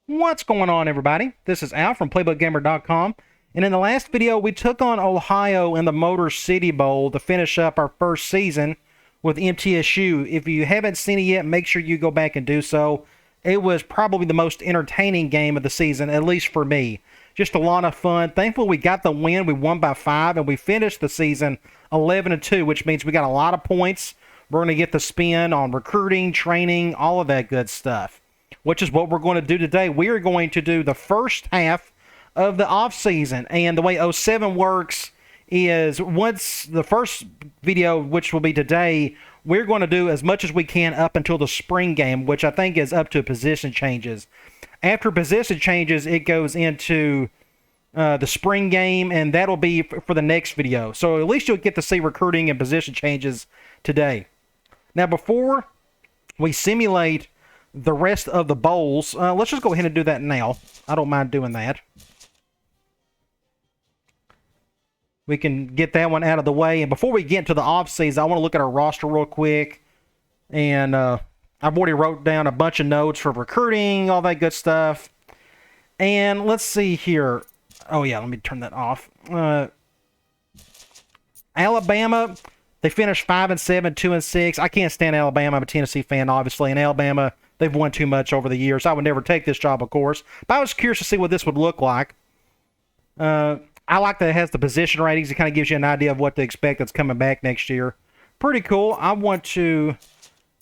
What's going on, everybody? This is Al from PlaybookGamer.com, and in the last video we took on Ohio in the Motor City Bowl to finish up our first season with MTSU. If you haven't seen it yet, make sure you go back and do so. It was probably the most entertaining game of the season, at least for me. Just a lot of fun. Thankfully, we got the win. We won by 5, and we finished the season 11-2, which means we got a lot of points. We're going to get the spin on recruiting, training, all of that good stuff, which is what we're going to do today. We are going to do the first half of the offseason. And the way 07 works is once the first video, which will be today, we're going to do as much as we can up until the spring game, which I think is up to position changes. After position changes, it goes into the spring game, and that'll be for the next video. So at least you'll get to see recruiting and position changes today. Now, before we simulate the rest of the bowls, let's just go ahead and do that now. I don't mind doing that. We can get that one out of the way. And before we get into the offseason, I want to look at our roster real quick. And I've already wrote down a bunch of notes for recruiting, all that good stuff. And let's see here. Oh, yeah, let me turn that off. Alabama, they finished 5-7, 2-6. I can't stand Alabama. I'm a Tennessee fan, obviously. And Alabama, they've won too much over the years. I would never take this job, of course. But I was curious to see what this would look like. I like that it has the position ratings. It kind of gives you an idea of what to expect that's coming back next year. Pretty cool. I want to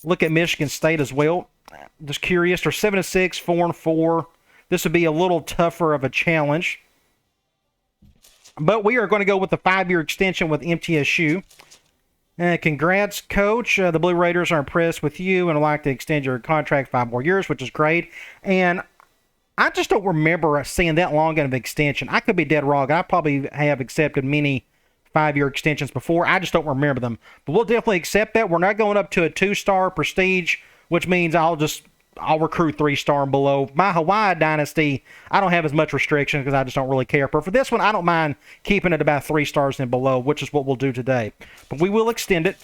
look at Michigan State as well. Just curious. They're 7-6, 4-4. This would be a little tougher of a challenge. But we are going to go with the 5-year extension with MTSU. Congrats, Coach. The Blue Raiders are impressed with you and would like to extend your contract 5 more years, which is great. And I just don't remember seeing that long of an extension. I could be dead wrong. I probably have accepted many 5-year extensions before. I just don't remember them. But we'll definitely accept that. We're not going up to a 2-star prestige, which means I'll recruit 3-star and below. My Hawaii Dynasty, I don't have as much restriction because I just don't really care. But for this one, I don't mind keeping it about 3 stars and below, which is what we'll do today. But we will extend it.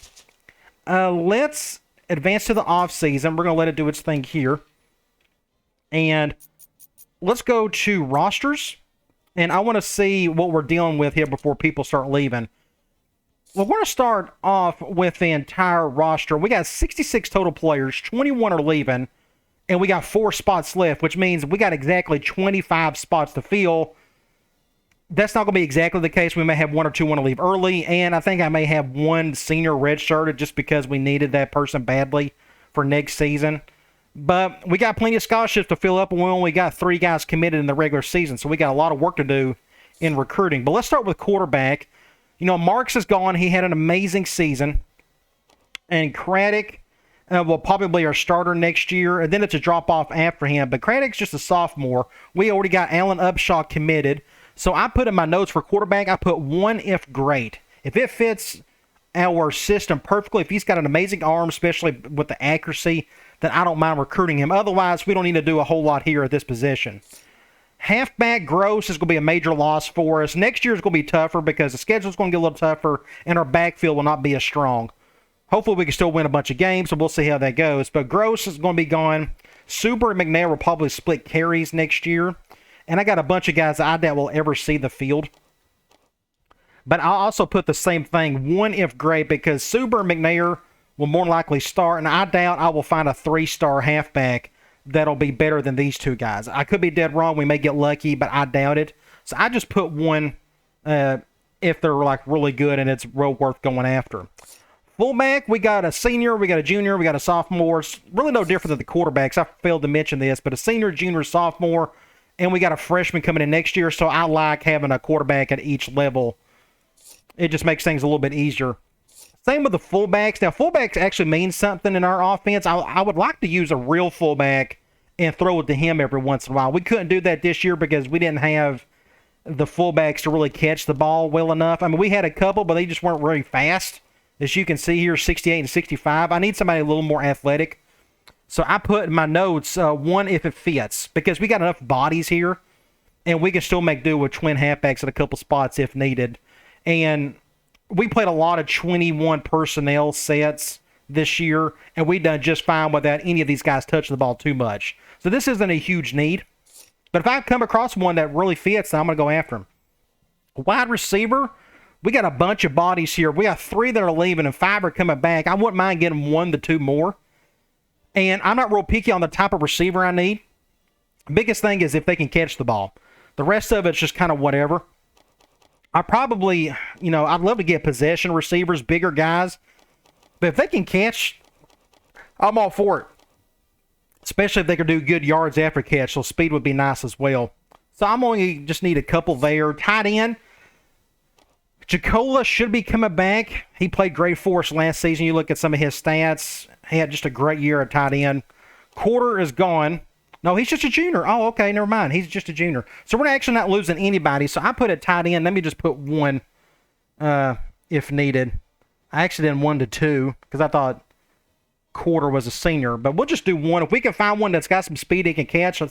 Let's advance to the offseason. We're going to let it do its thing here. And let's go to rosters. And I want to see what we're dealing with here before people start leaving. We're going to start off with the entire roster. We got 66 total players. 21 are leaving. And we got 4 spots left, which means we got exactly 25 spots to fill. That's not going to be exactly the case. We may have 1 or 2 want to leave early, and I think I may have 1 senior redshirted just because we needed that person badly for next season. But we got plenty of scholarships to fill up, and we only got 3 guys committed in the regular season, so we got a lot of work to do in recruiting. But let's start with quarterback. You know, Marks is gone. He had an amazing season. And Craddock will probably be our starter next year, and then it's a drop-off after him. But Craddock's just a sophomore. We already got Alan Upshaw committed. So I put in my notes for quarterback, I put 1 if great. If it fits our system perfectly, if he's got an amazing arm, especially with the accuracy, then I don't mind recruiting him. Otherwise, we don't need to do a whole lot here at this position. Halfback Gross is going to be a major loss for us. Next year is going to be tougher because the schedule is going to get a little tougher, and our backfield will not be as strong. Hopefully, we can still win a bunch of games, so we'll see how that goes. But Gross is going to be gone. Super and McNair will probably split carries next year. And I got a bunch of guys that I doubt will ever see the field. But I'll also put the same thing, 1 if great, because Super and McNair will more likely start. And I doubt I will find a 3-star halfback that'll be better than these 2 guys. I could be dead wrong. We may get lucky, but I doubt it. So I just put 1 if they're like really good and it's real worth going after. Fullback, we got a senior, we got a junior, we got a sophomore. It's really no different than the quarterbacks. I failed to mention this, but a senior, junior, sophomore, and we got a freshman coming in next year, so I like having a quarterback at each level. It just makes things a little bit easier. Same with the fullbacks. Now, fullbacks actually mean something in our offense. I would like to use a real fullback and throw it to him every once in a while. We couldn't do that this year because we didn't have the fullbacks to really catch the ball well enough. I mean, we had a couple, but they just weren't very fast. As you can see here, 68 and 65. I need somebody a little more athletic. So I put in my notes 1 if it fits, because we got enough bodies here, and we can still make do with twin halfbacks at a couple spots if needed. And we played a lot of 21 personnel sets this year, and we done just fine without any of these guys touching the ball too much. So this isn't a huge need. But if I come across one that really fits, then I'm going to go after him. Wide receiver, we got a bunch of bodies here. We got 3 that are leaving and 5 are coming back. I wouldn't mind getting 1 to 2 more. And I'm not real picky on the type of receiver I need. Biggest thing is if they can catch the ball. The rest of it's just kind of whatever. I probably, I'd love to get possession receivers, bigger guys. But if they can catch, I'm all for it. Especially if they can do good yards after catch, so speed would be nice as well. So I'm only just need a couple there. Tight end, Jacola should be coming back. He played great for us last season. You look at some of his stats. He had just a great year at tight end. Quarter is gone. No, he's just a junior. Oh, okay, never mind. He's just a junior. So we're actually not losing anybody. So I put it tight end. Let me just put 1 if needed. I actually did 1 to 2 because I thought Quarter was a senior. But we'll just do 1. If we can find one that's got some speed he can catch,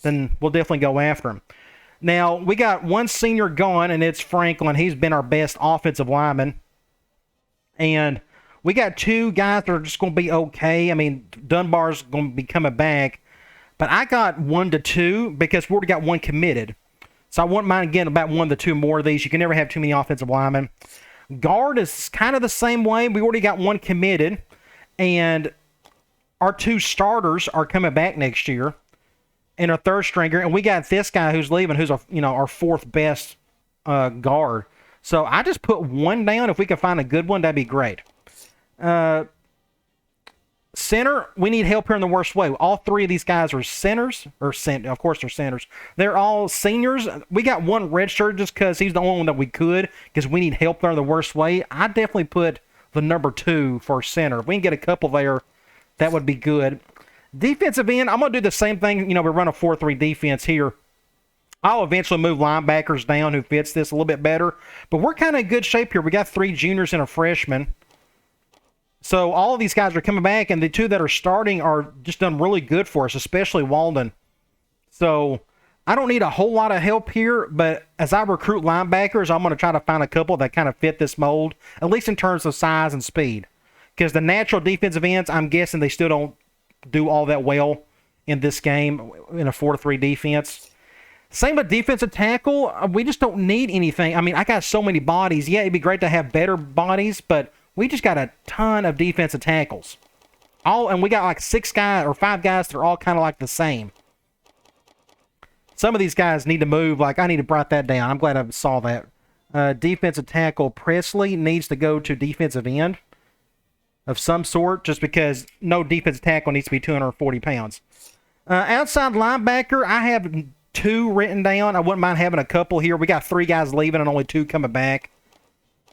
then we'll definitely go after him. Now, we got 1 senior gone, and it's Franklin. He's been our best offensive lineman. And we got 2 guys that are just going to be okay. I mean, Dunbar's going to be coming back. But I got 1 to 2 because we already got 1 committed. So I wouldn't mind getting about 1 to 2 more of these. You can never have too many offensive linemen. Guard is kind of the same way. We already got 1 committed. And our 2 starters are coming back next year. And our 3rd stringer. And we got this guy who's leaving, who's our 4th best guard. So I just put 1 down. If we can find a good one, that'd be great. Center, we need help here in the worst way. All 3 of these guys are centers. Of course, they're centers. They're all seniors. We got 1 redshirt just because he's the only one that we could, because we need help there in the worst way. I definitely put the number 2 for center. If we can get a couple there, that would be good. Defensive end, I'm going to do the same thing. We run a 4-3 defense here. I'll eventually move linebackers down who fits this a little bit better. But we're kind of in good shape here. We got 3 juniors and a freshman. So all of these guys are coming back, and the 2 that are starting are just done really good for us, especially Walden. So I don't need a whole lot of help here, but as I recruit linebackers, I'm going to try to find a couple that kind of fit this mold, at least in terms of size and speed. Because the natural defensive ends, I'm guessing they still don't do all that well in this game in a 4-3 defense. Same with defensive tackle. We just don't need anything. I mean, I got so many bodies. Yeah, it'd be great to have better bodies, but we just got a ton of defensive tackles. And we got like 6 guys or 5 guys that are all kind of like the same. Some of these guys need to move. Like, I need to write that down. I'm glad I saw that. Defensive tackle Presley needs to go to defensive end of some sort, just because no defensive tackle needs to be 240 pounds. Outside linebacker, I have 2 written down. I wouldn't mind having a couple here. We got 3 guys leaving and only 2 coming back.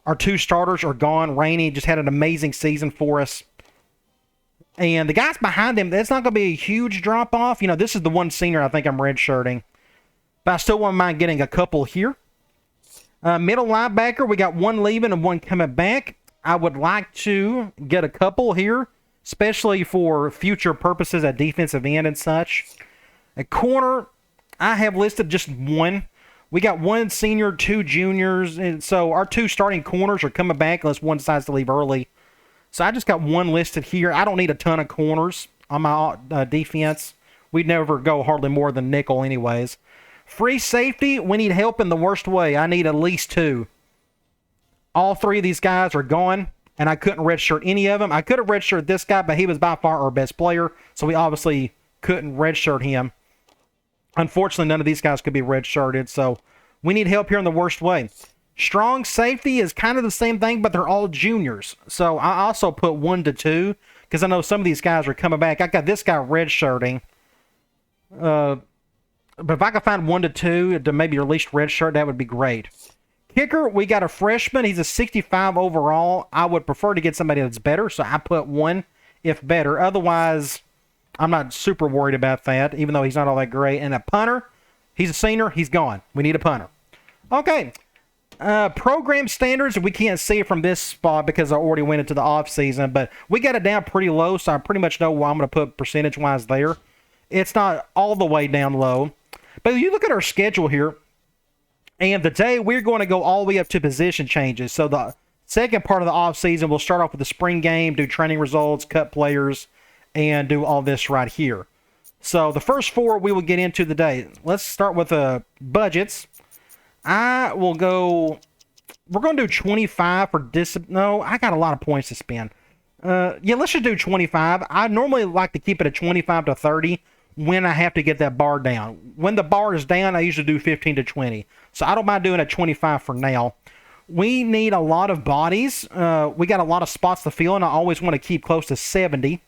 Our 2 starters are gone. Rainey just had an amazing season for us. And the guys behind him, that's not going to be a huge drop-off. This is the 1 senior I think I'm redshirting. But I still wouldn't mind getting a couple here. Middle linebacker, we got 1 leaving and 1 coming back. I would like to get a couple here, especially for future purposes at defensive end and such. At corner, I have listed just 1. We got 1 senior, 2 juniors, and so our 2 starting corners are coming back unless one decides to leave early. So I just got 1 listed here. I don't need a ton of corners on my defense. We'd never go hardly more than nickel anyways. Free safety, we need help in the worst way. I need at least 2. All 3 of these guys are gone, and I couldn't redshirt any of them. I could have redshirted this guy, but he was by far our best player, so we obviously couldn't redshirt him. Unfortunately, none of these guys could be redshirted, so we need help here in the worst way. Strong safety is kind of the same thing, but they're all juniors. So I also put 1 to 2, because I know some of these guys are coming back. I got this guy redshirting. But if I could find 1 to 2 to maybe at least redshirt, that would be great. Kicker, we got a freshman. He's a 65 overall. I would prefer to get somebody that's better, so I put 1 if better. Otherwise, I'm not super worried about that, even though he's not all that great. And a punter, he's a senior. He's gone. We need a punter. Okay. Program standards, we can't see it from this spot because I already went into the offseason, but we got it down pretty low, so I pretty much know what I'm going to put percentage-wise there. It's not all the way down low. But you look at our schedule here, and today we're going to go all the way up to position changes. So the second part of the offseason, we'll start off with the spring game, do training results, cut players, and do all this right here. So the first 4 we will get into today. Let's start with budgets. I will go... We're going to do 25 for discipline. No, I got a lot of points to spend. Yeah, let's just do 25. I normally like to keep it at 25 to 30 when I have to get that bar down. When the bar is down, I usually do 15 to 20. So I don't mind doing it at 25 for now. We need a lot of bodies. We got a lot of spots to fill, and I always want to keep close to 70.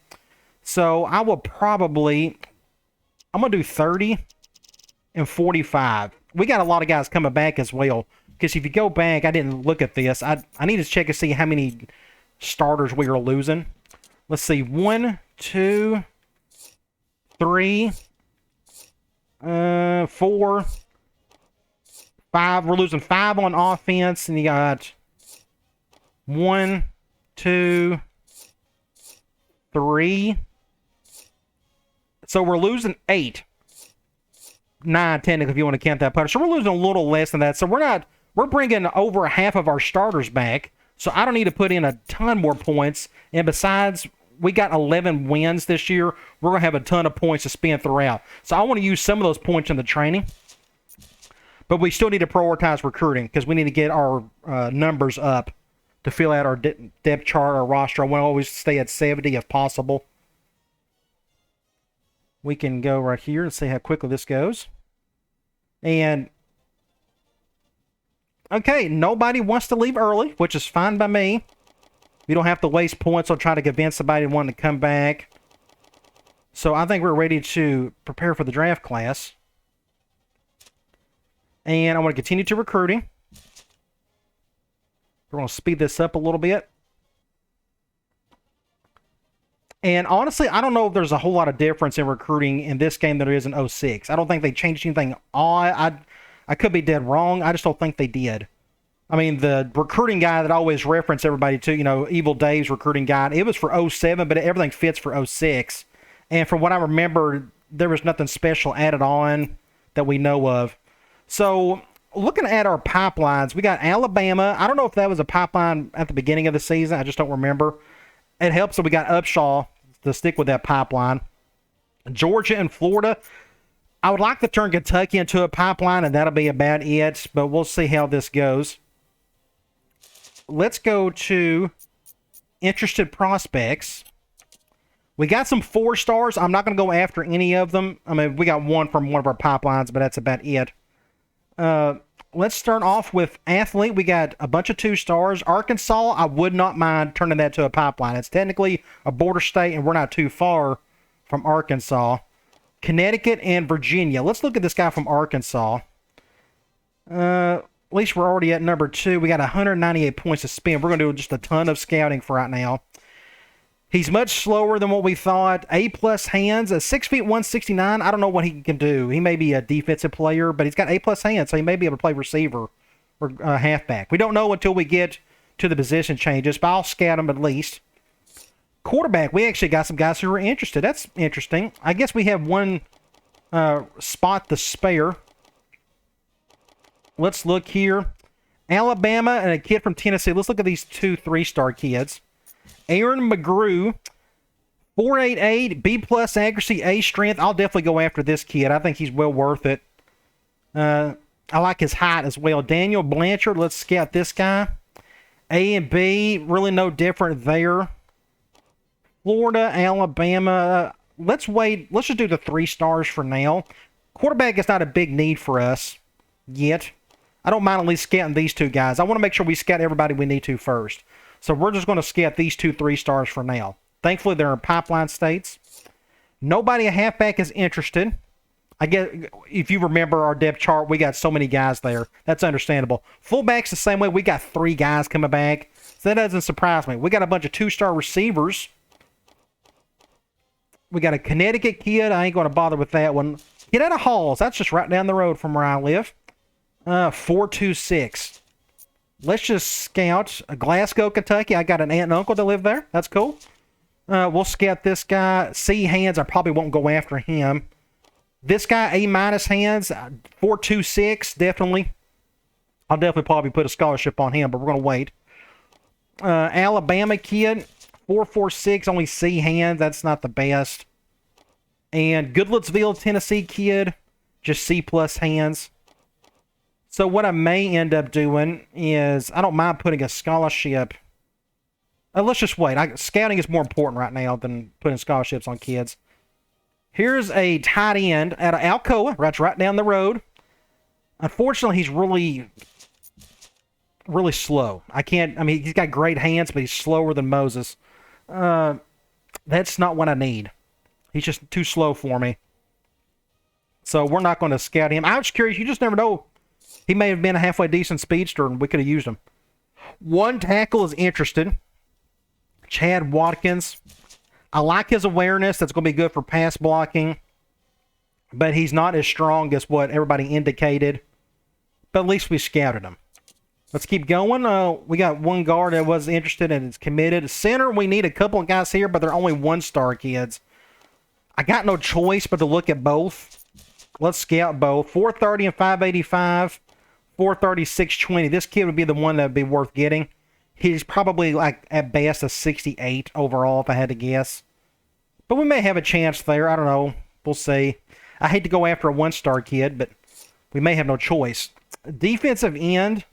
So I will probably... I'm going to do 30 and 45. We got a lot of guys coming back as well. Because if you go back, I didn't look at this. I need to check and see how many starters we are losing. Let's see. 1, 2, 3, 4, 5. We're losing 5 on offense. And you got 1, 2, 3. So we're losing 8. 9, technically, if you want to count that punter. So we're losing a little less than that. So we're bringing over half of our starters back. So I don't need to put in a ton more points. And besides, we got 11 wins this year. We're going to have a ton of points to spend throughout. So I want to use some of those points in the training. But we still need to prioritize recruiting because we need to get our numbers up to fill out our depth chart, our roster. I want to always stay at 70 if possible. We can go right here and see how quickly this goes. And, okay, nobody wants to leave early, which is fine by me. You don't have to waste points on trying to convince somebody wanting to come back. So I think we're ready to prepare for the draft class. And I want to continue to recruiting. We're going to speed this up a little bit. And honestly, I don't know if there's a whole lot of difference in recruiting in this game than there is in 06. I don't think they changed anything. I could be dead wrong. I just don't think they did. I mean, the recruiting guy that I always reference everybody to, Evil Dave's recruiting guide, it was for 07, but everything fits for 06. And from what I remember, there was nothing special added on that we know of. So, looking at our pipelines, we got Alabama. I don't know if that was a pipeline at the beginning of the season. I just don't remember. It helps that we got Upshaw to stick with that pipeline. Georgia and Florida. I would like to turn Kentucky into a pipeline, and that'll be about it. But we'll see how this goes. Let's go to interested prospects. We got some 4 stars. I'm not going to go after any of them. I mean, we got one from one of our pipelines, but that's about it. Let's start off with athlete. We got a bunch of 2 stars. Arkansas, I would not mind turning that to a pipeline. It's technically a border state, and we're not too far from Arkansas. Connecticut and Virginia. Let's look at this guy from Arkansas. At least we're already at number 2. We got 198 points to spend. We're going to do just a ton of scouting for right now. He's much slower than what we thought. A-plus hands. 6 feet 169. I don't know what he can do. He may be a defensive player, but he's got A-plus hands, so he may be able to play receiver or halfback. We don't know until we get to the position changes, but I'll scout him at least. Quarterback. We actually got some guys who are interested. That's interesting. I guess we have one spot to spare. Let's look here. Alabama and a kid from Tennessee. Let's look at these 2 3-star kids. Aaron Mcgrew, 4.88, B+ accuracy, A strength. I'll definitely go after this kid. I think he's well worth it. I like his height as well. Daniel Blanchard, let's scout this guy. A and B, really no different there. Florida, Alabama. Let's wait. Let's just do the 3 stars for now. Quarterback is not a big need for us yet. I don't mind at least scouting these 2 guys. I want to make sure we scout everybody we need to first. So we're just going to scout these 2 3 stars for now. Thankfully, they're in pipeline states. Nobody at halfback is interested. I guess if you remember our depth chart, we got so many guys there. That's understandable. Fullbacks the same way. We got 3 guys coming back. So that doesn't surprise me. We got a bunch of 2-star receivers. We got a Connecticut kid. I ain't going to bother with that one. Get out of Halls. That's just right down the road from where I live. 426. Let's just scout Glasgow, Kentucky. I got an aunt and uncle that live there. That's cool. We'll scout this guy. C hands. I probably won't go after him. This guy, A- hands. 426. Definitely. I'll definitely probably put a scholarship on him, but we're going to wait. Alabama kid. 446. Only C hands. That's not the best. And Goodlettsville, Tennessee kid, just C+ hands. So what I may end up doing is, I don't mind putting a scholarship. Let's just wait. Scouting is more important right now than putting scholarships on kids. Here's a tight end out of Alcoa. That's right down the road. Unfortunately, he's really slow. He's got great hands, but he's slower than Moses. That's not what I need. He's just too slow for me. So we're not going to scout him. I was curious. You just never know. He may have been a halfway decent speedster, and we could have used him. One tackle is interested. Chad Watkins. I like his awareness. That's going to be good for pass blocking. But he's not as strong as what everybody indicated. But at least we scouted him. Let's keep going. We got one guard that was interested and is committed. Center, we need a couple of guys here, but they're only one-star kids. I got no choice but to look at both. Let's scout both. 430 and 585. 430, 620. This kid would be the one that would be worth getting. He's probably, like, at best a 68 overall, if I had to guess. But we may have a chance there. I don't know. We'll see. I hate to go after a one-star kid, but we may have no choice. Defensive end,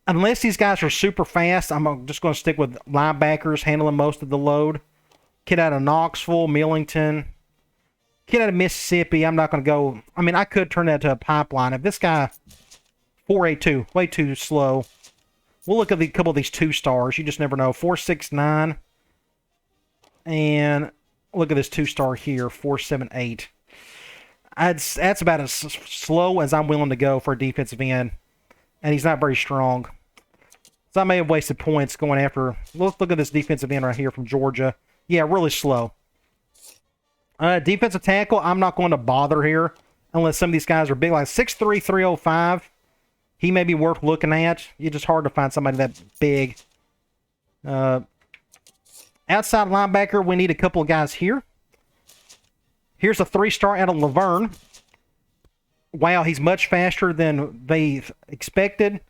unless these guys are super fast, I'm just going to stick with linebackers handling most of the load. Kid out of Knoxville, Millington. Kid out of Mississippi, I'm not going to go. I could turn that to a pipeline. If this guy, 482, way too slow. We'll look at a couple of these 2-stars. You just never know. 469. And look at this 2-star here, 478. That's about as slow as I'm willing to go for a defensive end. And he's not very strong. So I may have wasted points going after. Let's look at this defensive end right here from Georgia. Yeah, really slow. Defensive tackle, I'm not going to bother here unless some of these guys are big, like 6'3", 305. He may be worth looking at. It's just hard to find somebody that big. Outside linebacker, we need a couple of guys here. Here's a 3-star out of Laverne. Wow, he's much faster than they expected.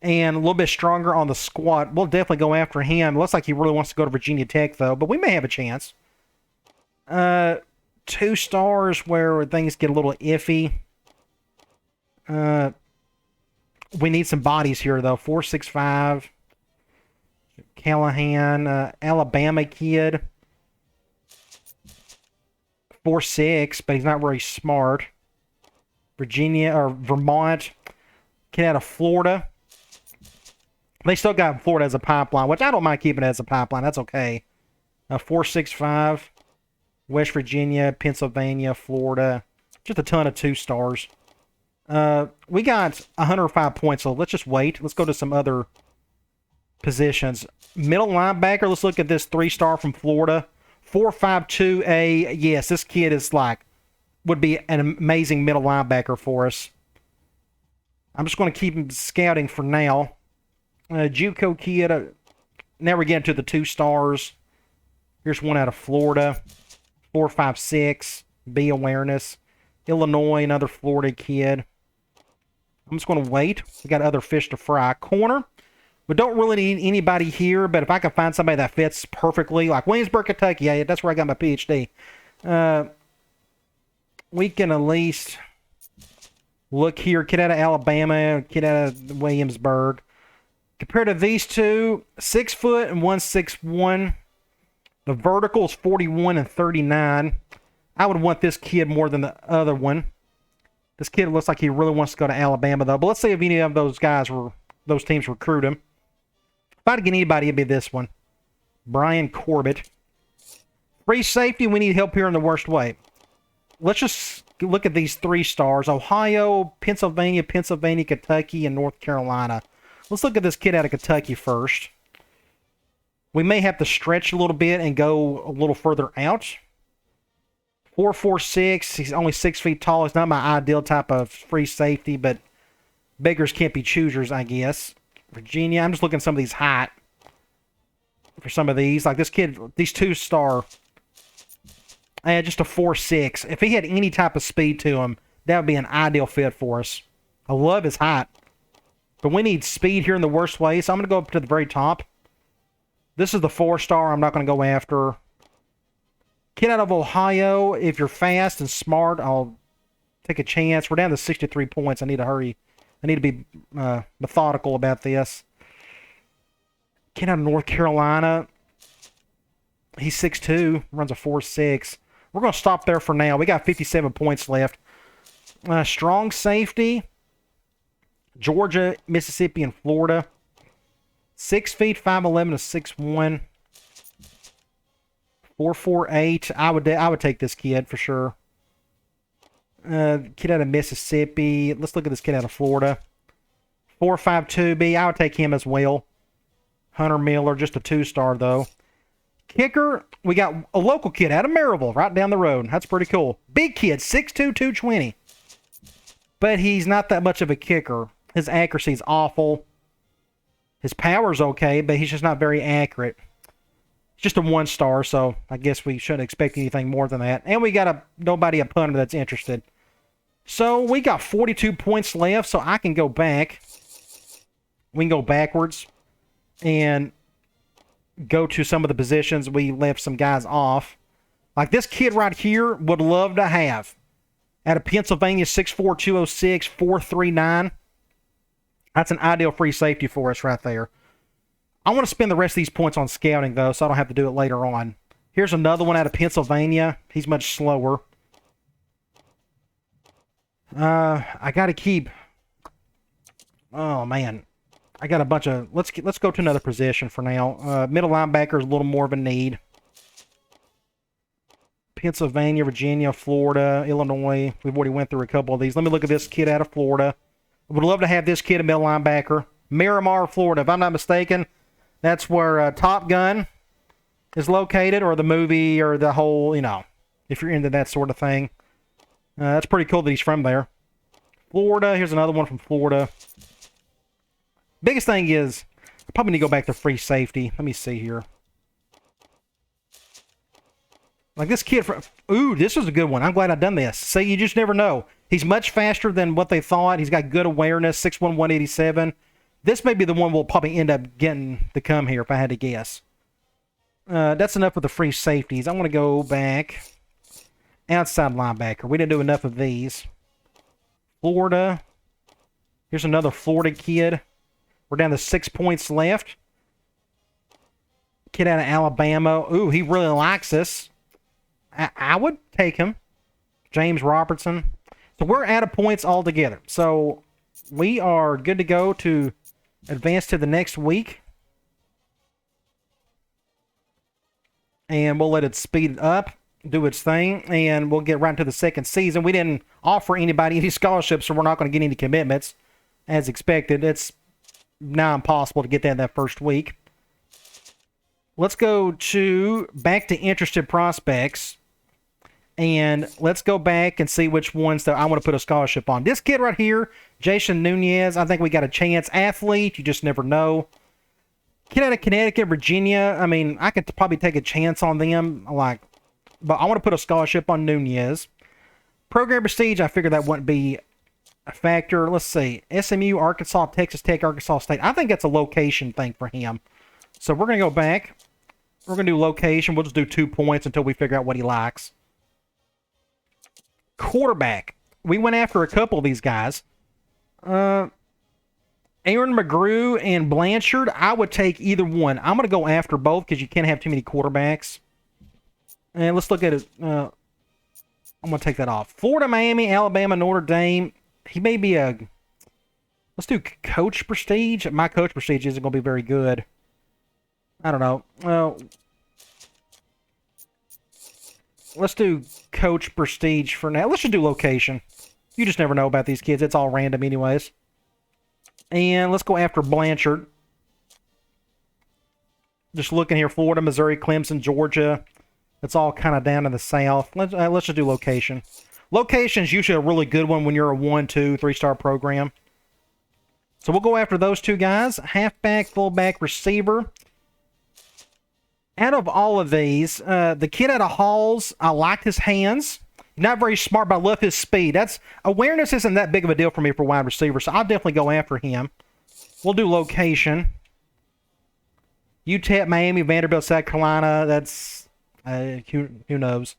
And a little bit stronger on the squat. We'll definitely go after him. Looks like he really wants to go to Virginia Tech, though. But we may have a chance. 2 stars where things get a little iffy. We need some bodies here, though. 465. Callahan. Alabama kid. 4'6", but he's not very smart. Vermont. Kid out of Florida. They still got Florida as a pipeline, which I don't mind keeping it as a pipeline. That's okay. 465. West Virginia, Pennsylvania, Florida. Just a ton of 2-stars. We got 105 points, so let's just wait. Let's go to some other positions. Middle linebacker, let's look at this 3-star from Florida. 452A. Yes, this kid would be an amazing middle linebacker for us. I'm just going to keep him scouting for now. JUCO kid. Now we're getting to the 2-stars. Here's one out of Florida. 456. B awareness. Illinois, another Florida kid. I'm just going to wait. We got other fish to fry. Corner. We don't really need anybody here, but if I can find somebody that fits perfectly, like Williamsburg, Kentucky, yeah, that's where I got my PhD. We can at least look here. Kid out of Alabama, kid out of Williamsburg. Compared to these two, 6 foot and 161. The vertical is 41 and 39. I would want this kid more than the other one. This kid looks like he really wants to go to Alabama, though. But let's see if any of those teams recruit him. If I'd get anybody, it'd be this one. Brian Corbett. Free safety, we need help here in the worst way. Let's just look at these 3-stars. Ohio, Pennsylvania, Kentucky, and North Carolina. Let's look at this kid out of Kentucky first. We may have to stretch a little bit and go a little further out. 4'6". He's only 6 feet tall. He's not my ideal type of free safety, but beggars can't be choosers, I guess. Virginia. I'm just looking at some of these height for some of these. Like this kid, these 2-star. Just a 4'6". If he had any type of speed to him, that would be an ideal fit for us. I love his height. But we need speed here in the worst way, so I'm going to go up to the very top. This is the 4-star I'm not going to go after. Kid out of Ohio. If you're fast and smart, I'll take a chance. We're down to 63 points. I need to hurry. I need to be methodical about this. Kid out of North Carolina. He's 6'2", runs a 4.6. We're going to stop there for now. We got 57 points left. Strong safety. Georgia, Mississippi, and Florida. 6 feet, 5'11" to 6'1". 4.48. I would take this kid for sure. Kid out of Mississippi. Let's look at this kid out of Florida. 4.52B. I would take him as well. Hunter Miller, just a 2-star though. Kicker, we got a local kid out of Maryville, right down the road. That's pretty cool. Big kid, 6'2", 220. But he's not that much of a kicker. His accuracy's awful. His power's okay, but he's just not very accurate. Just a 1-star, so I guess we shouldn't expect anything more than that. And we got a punter that's interested. So we got 42 points left, so I can go back. We can go backwards and go to some of the positions we left some guys off. Like this kid right here would love to have. Out of Pennsylvania, 6'4", 206, 4.39. That's an ideal free safety for us right there. I want to spend the rest of these points on scouting, though, so I don't have to do it later on. Here's another one out of Pennsylvania. He's much slower. I got to keep... Oh, man. I got a bunch of... Let's go to another position for now. Middle linebacker is a little more of a need. Pennsylvania, Virginia, Florida, Illinois. We've already went through a couple of these. Let me look at this kid out of Florida. I would love to have this kid a middle linebacker. Miramar, Florida. If I'm not mistaken, that's where Top Gun is located, or the movie, or the whole, if you're into that sort of thing. That's pretty cool that he's from there. Florida. Here's another one from Florida. Biggest thing is, I probably need to go back to free safety. Let me see here. Like this kid from... Ooh, this was a good one. I'm glad I've done this. See, you just never know. He's much faster than what they thought. He's got good awareness, 6'1", 187. This may be the one we'll probably end up getting to come here if I had to guess. That's enough with the free safeties. I want to go back. Outside linebacker. We didn't do enough of these. Florida. Here's another Florida kid. We're down to 6 points left. Kid out of Alabama. Ooh, he really likes us. I would take him. James Robertson. So we're out of points altogether. So we are good to go to advance to the next week. And we'll let it speed up, do its thing, and we'll get right into the second season. We didn't offer anybody any scholarships, so we're not going to get any commitments as expected. It's now impossible to get that in that first week. Let's go back to interested prospects. And let's go back and see which ones that I want to put a scholarship on. This kid right here, Jason Nunez, I think we got a chance. Athlete, you just never know. Kid out of Connecticut, Virginia, I mean, I could probably take a chance on them. But I want to put a scholarship on Nunez. Program prestige, I figured that wouldn't be a factor. Let's see. SMU, Arkansas, Texas Tech, Arkansas State. I think that's a location thing for him. So we're going to go back. We're going to do location. We'll just do 2 points until we figure out what he likes. Quarterback. We went after a couple of these guys. Aaron Mcgrew and Blanchard. I would take either one. I'm going to go after both because you can't have too many quarterbacks. And let's look at it. I'm going to take that off. Florida, Miami, Alabama, Notre Dame. He may be a... Let's do coach prestige. My coach prestige isn't going to be very good. I don't know. Well... Let's do coach prestige for now. Let's just do location. You just never know about these kids. It's all random anyways. And let's go after Blanchard. Just looking here. Florida, Missouri, Clemson, Georgia. It's all kind of down in the south. Let's just do location. Location is usually a really good one when you're a 1, 2, 3-star program. So we'll go after those two guys. Halfback, fullback, receiver. Out of all of these, the kid out of Halls, I liked his hands. Not very smart, but I love his speed. Awareness isn't that big of a deal for me for wide receiver, so I'll definitely go after him. We'll do location. UTEP, Miami, Vanderbilt, South Carolina. That's Who knows?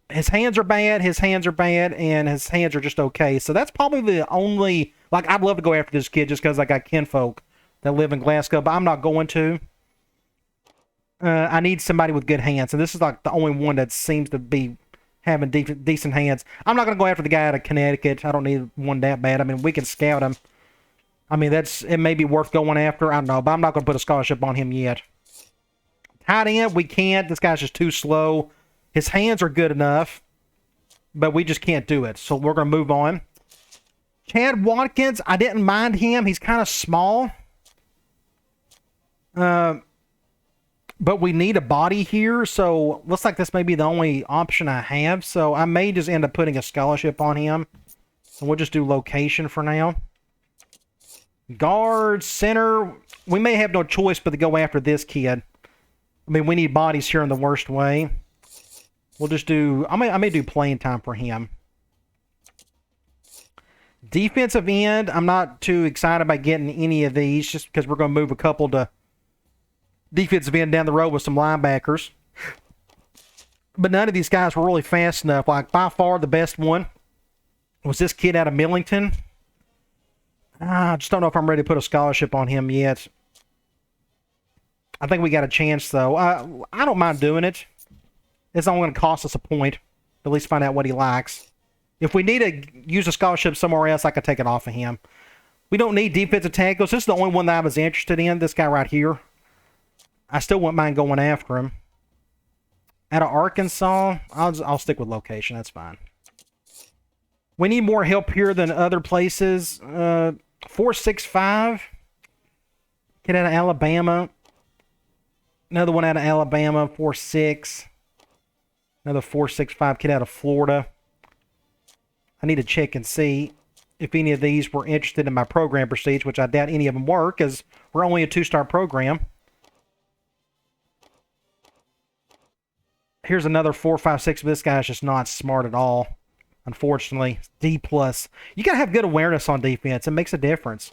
His hands are bad. His hands are bad, and his hands are just okay. So that's probably the only. Like, I'd love to go after this kid just because I got kinfolk that live in Glasgow, but I'm not going to. I need somebody with good hands, and this is like the only one that seems to be having decent hands. I'm not going to go after the guy out of Connecticut. I don't need one that bad. I mean, we can scout him. I mean, it may be worth going after. I don't know, but I'm not going to put a scholarship on him yet. Tight end, we can't. This guy's just too slow. His hands are good enough, but we just can't do it. So we're going to move on. Chad Watkins, I didn't mind him. He's kind of small. But we need a body here, so looks like this may be the only option I have. So I may just end up putting a scholarship on him. And we'll just do location for now. Guard, center, we may have no choice but to go after this kid. I mean, we need bodies here in the worst way. We'll just do, I may do playing time for him. Defensive end, I'm not too excited about getting any of these just because we're going to move a couple to defensive end down the road with some linebackers. But none of these guys were really fast enough. Like, by far the best one was this kid out of Millington. I just don't know if I'm ready to put a scholarship on him yet. I think we got a chance, though. I don't mind doing it. It's only going to cost us a point. At least find out what he likes. If we need to use a scholarship somewhere else, I could take it off of him. We don't need defensive tackles. This is the only one that I was interested in. This guy right here. I still wouldn't mind going after him. Out of Arkansas, I'll stick with location. That's fine. We need more help here than other places. 4.65. Kid out of Alabama. Another one out of Alabama. 4.6. Another 4.65 kid out of Florida. I need to check and see if any of these were interested in my program prestige, which I doubt any of them were because we're only a 2-star program. Here's another 4.56, but this guy's just not smart at all, unfortunately. D+. You got to have good awareness on defense. It makes a difference.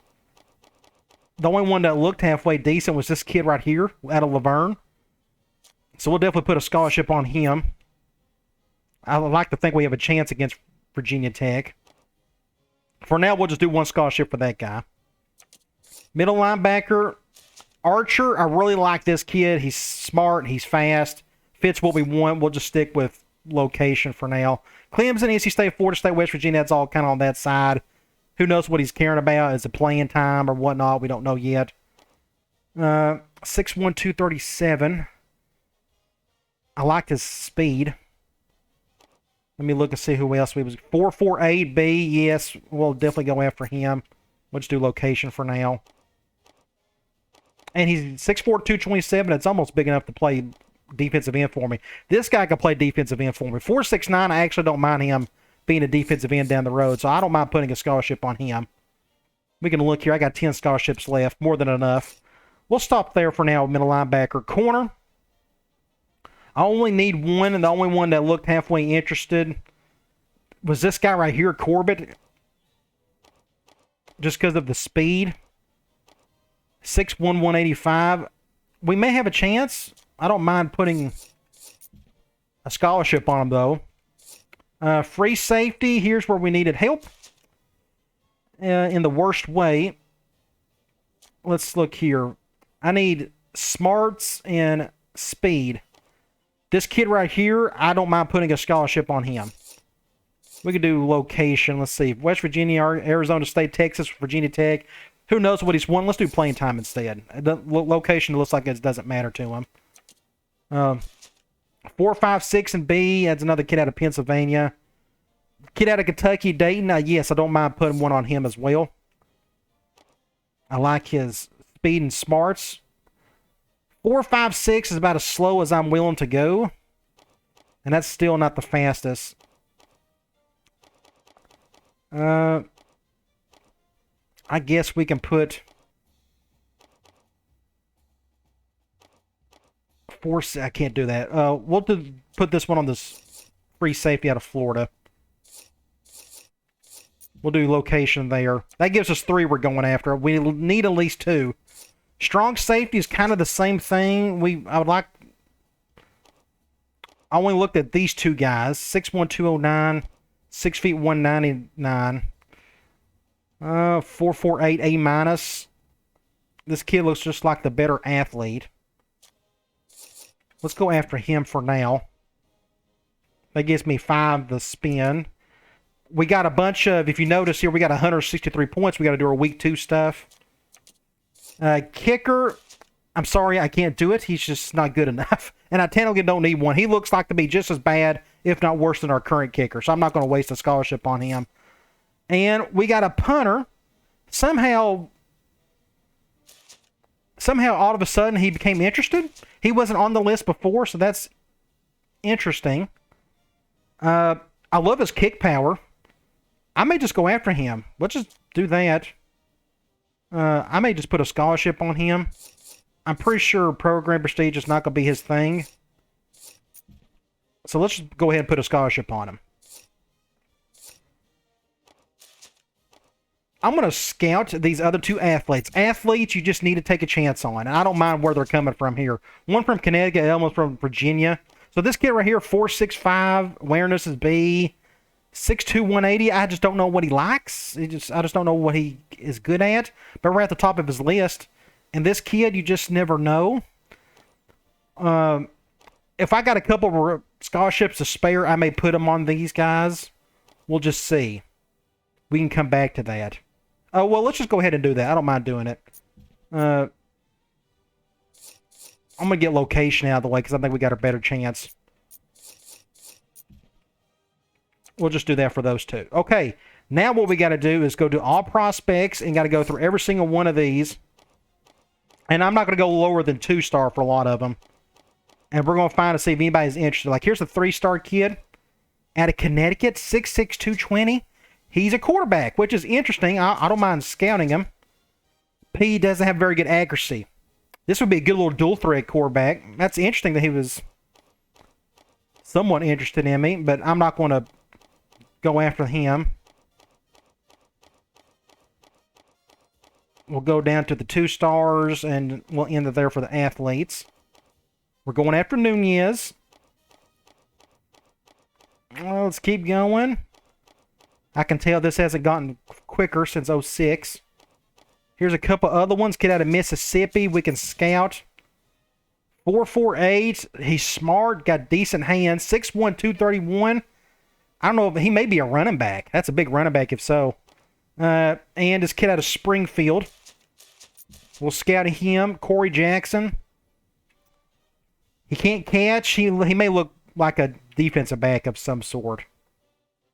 The only one that looked halfway decent was this kid right here out of Laverne. So we'll definitely put a scholarship on him. I like to think we have a chance against Virginia Tech. For now, we'll just do one scholarship for that guy. Middle linebacker, Archer. I really like this kid. He's smart. He's fast. Fits what we want. We'll just stick with location for now. Clemson, NC State, Florida State, West Virginia. That's all kind of on that side. Who knows what he's caring about? Is it playing time or whatnot? We don't know yet. 6'1", 237. I liked his speed. Let me look and see who else we was. 4.48B. Yes, we'll definitely go after him. We'll just do location for now. And he's 6'4", 227. It's almost big enough to play defensive end for me. This guy can play defensive end for me. 4.69, I actually don't mind him being a defensive end down the road, so I don't mind putting a scholarship on him. We can look here. I got 10 scholarships left, more than enough. We'll stop there for now, middle linebacker. Corner, I only need one, and the only one that looked halfway interested was this guy right here, Corbett, just because of the speed. 6'1", 185. We may have a chance. I don't mind putting a scholarship on him, though. Free safety, here's where we needed help in the worst way. Let's look here. I need smarts and speed. This kid right here, I don't mind putting a scholarship on him. We could do location. Let's see. West Virginia, Arizona State, Texas, Virginia Tech. Who knows what he's won? Let's do playing time instead. Location looks like it doesn't matter to him. 4, 5, 6, and B. That's another kid out of Pennsylvania. Kid out of Kentucky, Dayton. Yes, I don't mind putting one on him as well. I like his speed and smarts. 4, 5, 6 is about as slow as I'm willing to go. And that's still not the fastest. I guess we can put 4. I can't do that. We'll put this one on this free safety out of Florida. We'll do location there. That gives us 3 we're going after. We need at least 2. Strong safety is kind of the same thing. I would like I only looked at these two guys. 6'1", 209, 6 feet 199. 4.48 A minus. This kid looks just like the better athlete. Let's go after him for now. That gives me 5 the spin. We got a bunch of, if you notice here, we got 163 points. We got to do our week 2 stuff. Kicker, I'm sorry, I can't do it. He's just not good enough. And I technically don't need one. He looks like to be just as bad, if not worse, than our current kicker. So I'm not going to waste a scholarship on him. And we got a punter. Somehow, all of a sudden, he became interested. He wasn't on the list before, so that's interesting. I love his kick power. I may just go after him. Let's just do that. I may just put a scholarship on him. I'm pretty sure program prestige is not going to be his thing. So let's just go ahead and put a scholarship on him. I'm going to scout these other 2 athletes. Athletes you just need to take a chance on. And I don't mind where they're coming from here. One from Connecticut, Elmo's from Virginia. So this kid right here, 4.65, awareness is B. 6'2", 180. I just don't know what he likes. I just don't know what he is good at. But we're at the top of his list. And this kid, you just never know. If I got a couple of scholarships to spare, I may put them on these guys. We'll just see. We can come back to that. Oh, well, let's just go ahead and do that. I don't mind doing it. I'm going to get location out of the way because I think we got a better chance. We'll just do that for those 2. Okay, now what we got to do is go to all prospects and got to go through every single one of these. And I'm not going to go lower than 2-star for a lot of them. And we're going to find to see if anybody's interested. Like, here's a 3-star kid out of Connecticut, 6'6", 220. He's a quarterback, which is interesting. I don't mind scouting him. P doesn't have very good accuracy. This would be a good little dual-threat quarterback. That's interesting that he was somewhat interested in me, but I'm not going to go after him. We'll go down to the 2-stars, and we'll end it there for the athletes. We're going after Nunez. Well, let's keep going. I can tell this hasn't gotten quicker since 06. Here's a couple other ones. Kid out of Mississippi. We can scout. 4.48. He's smart. Got decent hands. 6'1", 231. I don't know if he may be a running back. That's a big running back if so. And this kid out of Springfield. We'll scout him. Corey Jackson. He can't catch. He may look like a defensive back of some sort.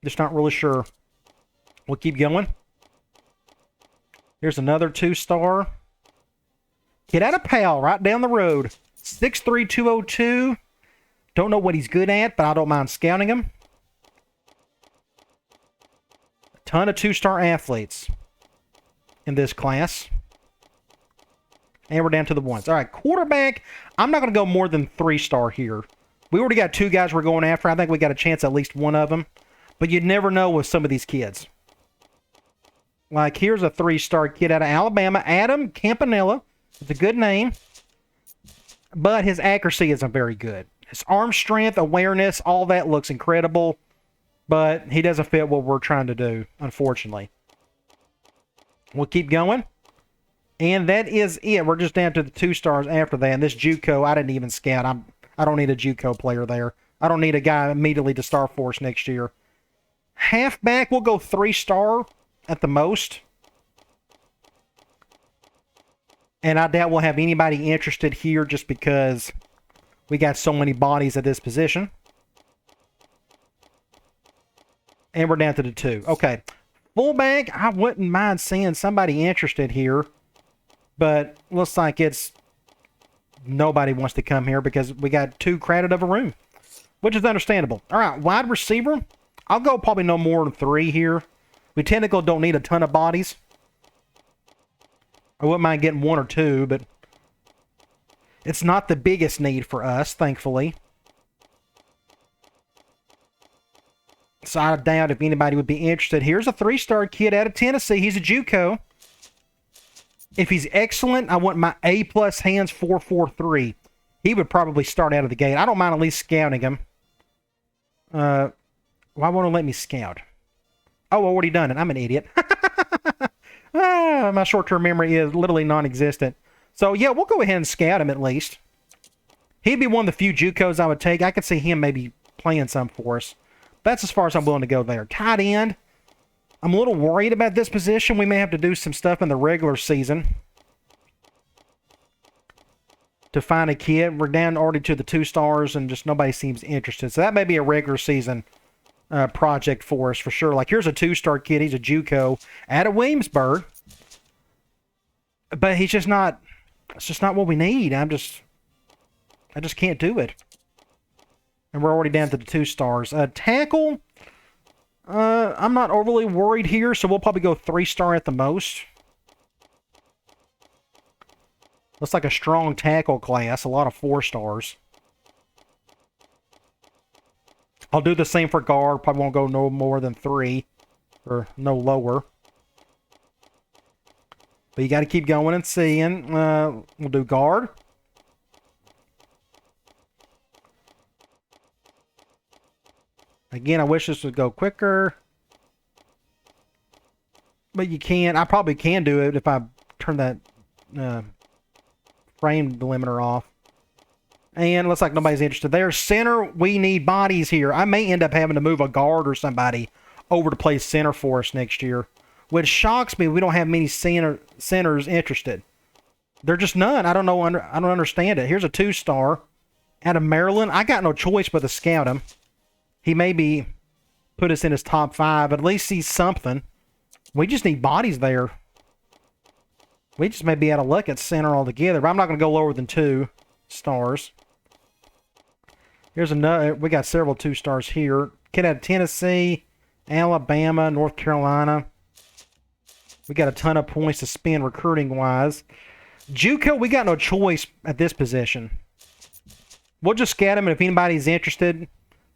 Just not really sure. We'll keep going. Here's another 2-star. Kid out of Powell, right down the road. 6'3", 202. Don't know what he's good at, but I don't mind scouting him. A ton of 2-star athletes in this class. And we're down to the 1s. All right, quarterback. I'm not going to go more than 3-star here. We already got 2 guys we're going after. I think we got a chance at least one of them. But you never know with some of these kids. Like, here's a 3-star kid out of Alabama. Adam Campanella. It's a good name. But his accuracy isn't very good. His arm strength, awareness, all that looks incredible. But he doesn't fit what we're trying to do, unfortunately. We'll keep going. And that is it. We're just down to the 2-stars after that. And this JUCO, I didn't even scout. I don't need a JUCO player there. I don't need a guy immediately to Star Force next year. Halfback, we'll go 3-star at the most. And I doubt we'll have anybody interested here just because we got so many bodies at this position. And we're down to the 2. Okay. Fullback, I wouldn't mind seeing somebody interested here. But looks like it's nobody wants to come here because we got too crowded of a room, which is understandable. All right, wide receiver. I'll go probably no more than 3 here. We technically don't need a ton of bodies. I wouldn't mind getting 1 or 2, but it's not the biggest need for us, thankfully. So I doubt if anybody would be interested. Here's a 3-star kid out of Tennessee. He's a JUCO. If he's excellent, I want my A+ hands 4.43. He would probably start out of the gate. I don't mind at least scouting him. Why won't it let me scout? Oh, I already done it. I'm an idiot. My short-term memory is literally non-existent. So, yeah, we'll go ahead and scout him at least. He'd be one of the few JUCOs I would take. I could see him maybe playing some for us. That's as far as I'm willing to go there. Tight end. I'm a little worried about this position. We may have to do some stuff in the regular season to find a kid. We're down already to the 2 stars, and just nobody seems interested. So that may be a regular season project for us for sure. Like, here's a 2-star kid. He's a JUCO out of Williamsburg, but he's just not. It's just not what we need. I just can't do it. And we're already down to the 2 stars. Tackle. I'm not overly worried here, so we'll probably go 3-star at the most. Looks like a strong tackle class. A lot of 4 stars. I'll do the same for guard. Probably won't go no more than 3. Or no lower. But you got to keep going and seeing. We'll do guard. Again, I wish this would go quicker. But you can't. I probably can do it if I turn that frame delimiter off. And looks like nobody's interested there. Center, we need bodies here. I may end up having to move a guard or somebody over to play center for us next year. Which shocks me. We don't have many centers interested. They're just none. I don't know. I don't understand it. Here's a 2-star out of Maryland. I got no choice but to scout him. He maybe put us in his top 5, but at least he's something. We just need bodies there. We just may be out of luck at center altogether, but I'm not going to go lower than 2 stars. Here's another. We got several 2 stars here. Kid out of Tennessee, Alabama, North Carolina. We got a ton of points to spend recruiting-wise. JUCO, we got no choice at this position. We'll just scout him, and if anybody's interested,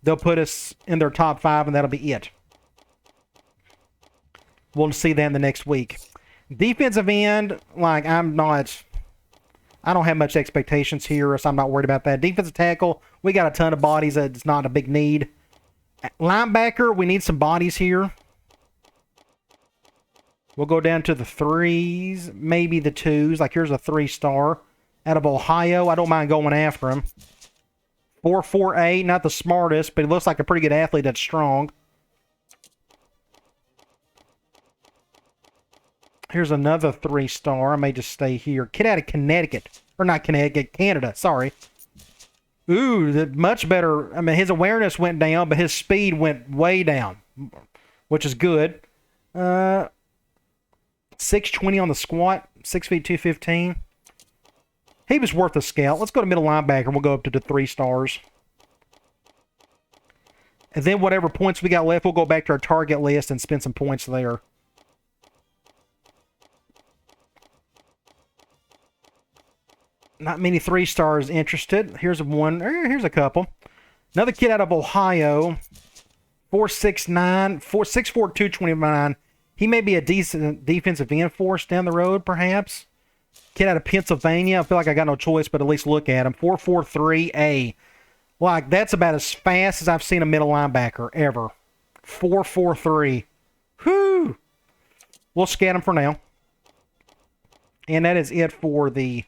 they'll put us in their top 5, and that'll be it. We'll see that in the next week. Defensive end, like, I don't have much expectations here, so I'm not worried about that. Defensive tackle, we got a ton of bodies. It's not a big need. Linebacker, we need some bodies here. We'll go down to the 3s, maybe the 2s. Like, here's a 3-star out of Ohio. I don't mind going after him. 4.48, not the smartest, but he looks like a pretty good athlete that's strong. Here's another 3-star. I may just stay here. Kid out of Connecticut. Or not Connecticut, Canada. Sorry. Ooh, much better. I mean, his awareness went down, but his speed went way down, which is good. 6'20" on the squat. 6 feet 215. He was worth a scout. Let's go to middle linebacker. We'll go up to the 3 stars. And then whatever points we got left, we'll go back to our target list and spend some points there. Not many 3 stars interested. Here's one. Here's a couple. Another kid out of Ohio. 4'6'9", 6'4", 229. He may be a decent defensive end for us down the road, perhaps. Kid out of Pennsylvania. I feel like I got no choice but at least look at him. 4.43A. Like, that's about as fast as I've seen a middle linebacker ever. 4.43. Whew. We'll scan him for now. And that is it for the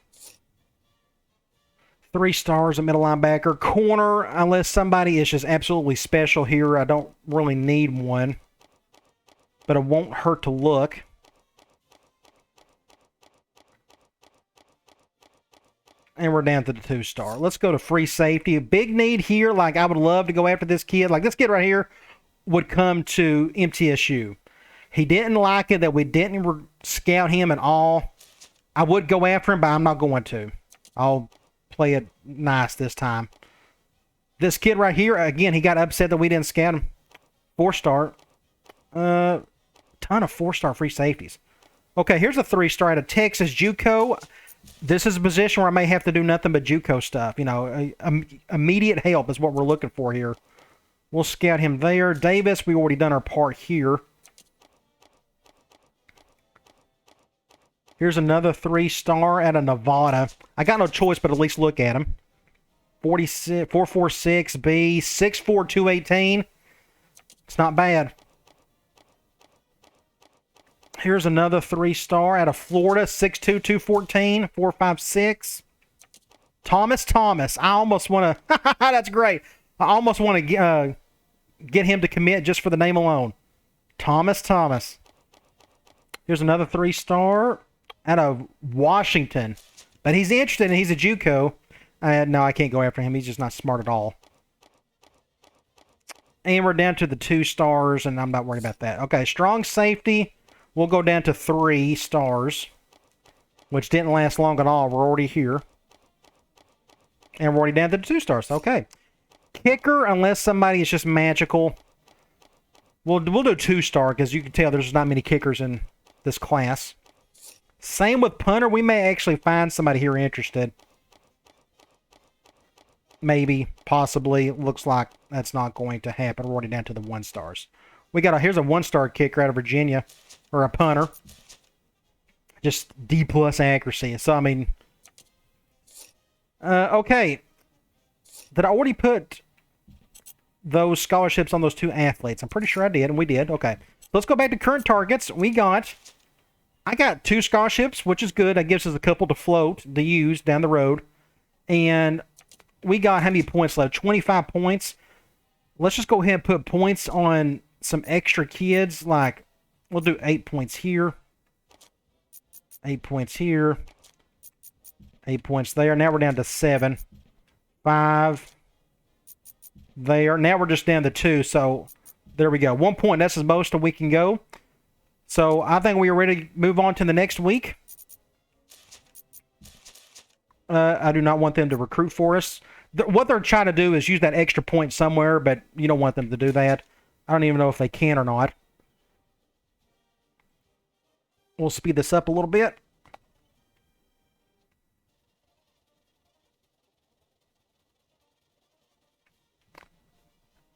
3 stars at middle linebacker. Corner, unless somebody is just absolutely special here, I don't really need one. But it won't hurt to look. And we're down to the 2-star. Let's go to free safety. A big need here. Like, I would love to go after this kid. Like, this kid right here would come to MTSU. He didn't like it that we didn't scout him at all. I would go after him, but I'm not going to. I'll play it nice this time. This kid right here, again, he got upset that we didn't scout him. 4-star. Ton of 4-star free safeties. Okay, here's a 3-star out of Texas. JUCO. This is a position where I may have to do nothing but JUCO stuff. You know, immediate help is what we're looking for here. We'll scout him there. Davis, we already done our part here. Here's another 3-star out of Nevada. I got no choice but at least look at him. 46, 446B, 6'4", 218. It's not bad. Here's another 3-star out of Florida, 6'2", 214, 456. Thomas. I almost want to... That's great. I almost want to get him to commit just for the name alone. Thomas. Here's another 3-star out of Washington. But he's interested and he's a JUCO. No, I can't go after him. He's just not smart at all. And we're down to the 2 stars, and I'm not worried about that. Okay, strong safety. We'll go down to 3 stars, which didn't last long at all. We're already here. And we're already down to the 2 stars. Okay. Kicker, unless somebody is just magical. We'll do 2-star, because you can tell there's not many kickers in this class. Same with punter. We may actually find somebody here interested. Maybe, possibly. Looks like that's not going to happen. We're already down to the 1 stars. Here's a 1-star kicker out of Virginia, or a punter. Just D+ accuracy. So, I mean, okay. Did I already put those scholarships on those 2 athletes? I'm pretty sure I did, and we did. Okay. Let's go back to current targets. I got 2 scholarships, which is good. That gives us a couple to float, to use down the road. And we got how many points left? 25 points. Let's just go ahead and put points on some extra kids. Like, we'll do 8 points here. 8 points here. 8 points there. Now we're down to 7. 5 there. Now we're just down to 2. So, there we go. 1 point. That's as most we can go. So, I think we are ready to move on to the next week. I do not want them to recruit for us. What they're trying to do is use that extra point somewhere, but you don't want them to do that. I don't even know if they can or not. We'll speed this up a little bit.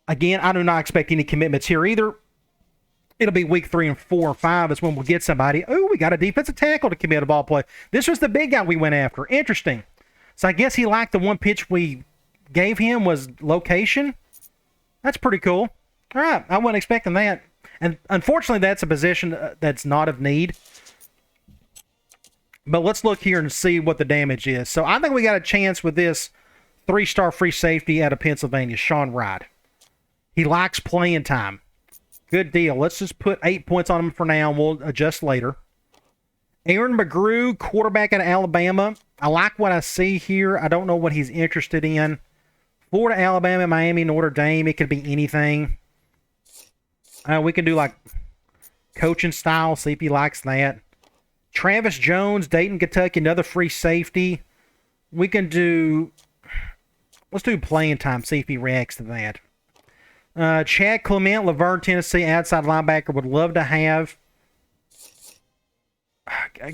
Again, I do not expect any commitments here either. It'll be week 3 and 4 and 5 is when we'll get somebody. Oh, we got a defensive tackle to commit a ball play. This was the big guy we went after. Interesting. So I guess he liked the one pitch we gave him was location. That's pretty cool. All right. I wasn't expecting that. And unfortunately, that's a position that's not of need. But let's look here and see what the damage is. So I think we got a chance with this 3-star free safety out of Pennsylvania, Sean Wright. He likes playing time. Good deal. Let's just put 8 points on him for now, and we'll adjust later. Aaron Mcgrew, quarterback out of Alabama. I like what I see here. I don't know what he's interested in. Florida, Alabama, Miami, Notre Dame. It could be anything. We can do like coaching style, see if he likes that. Travis Jones, Dayton, Kentucky, another free safety. We can do... Let's do playing time, see if he reacts to that. Chad Clement, Laverne, Tennessee, outside linebacker, would love to have.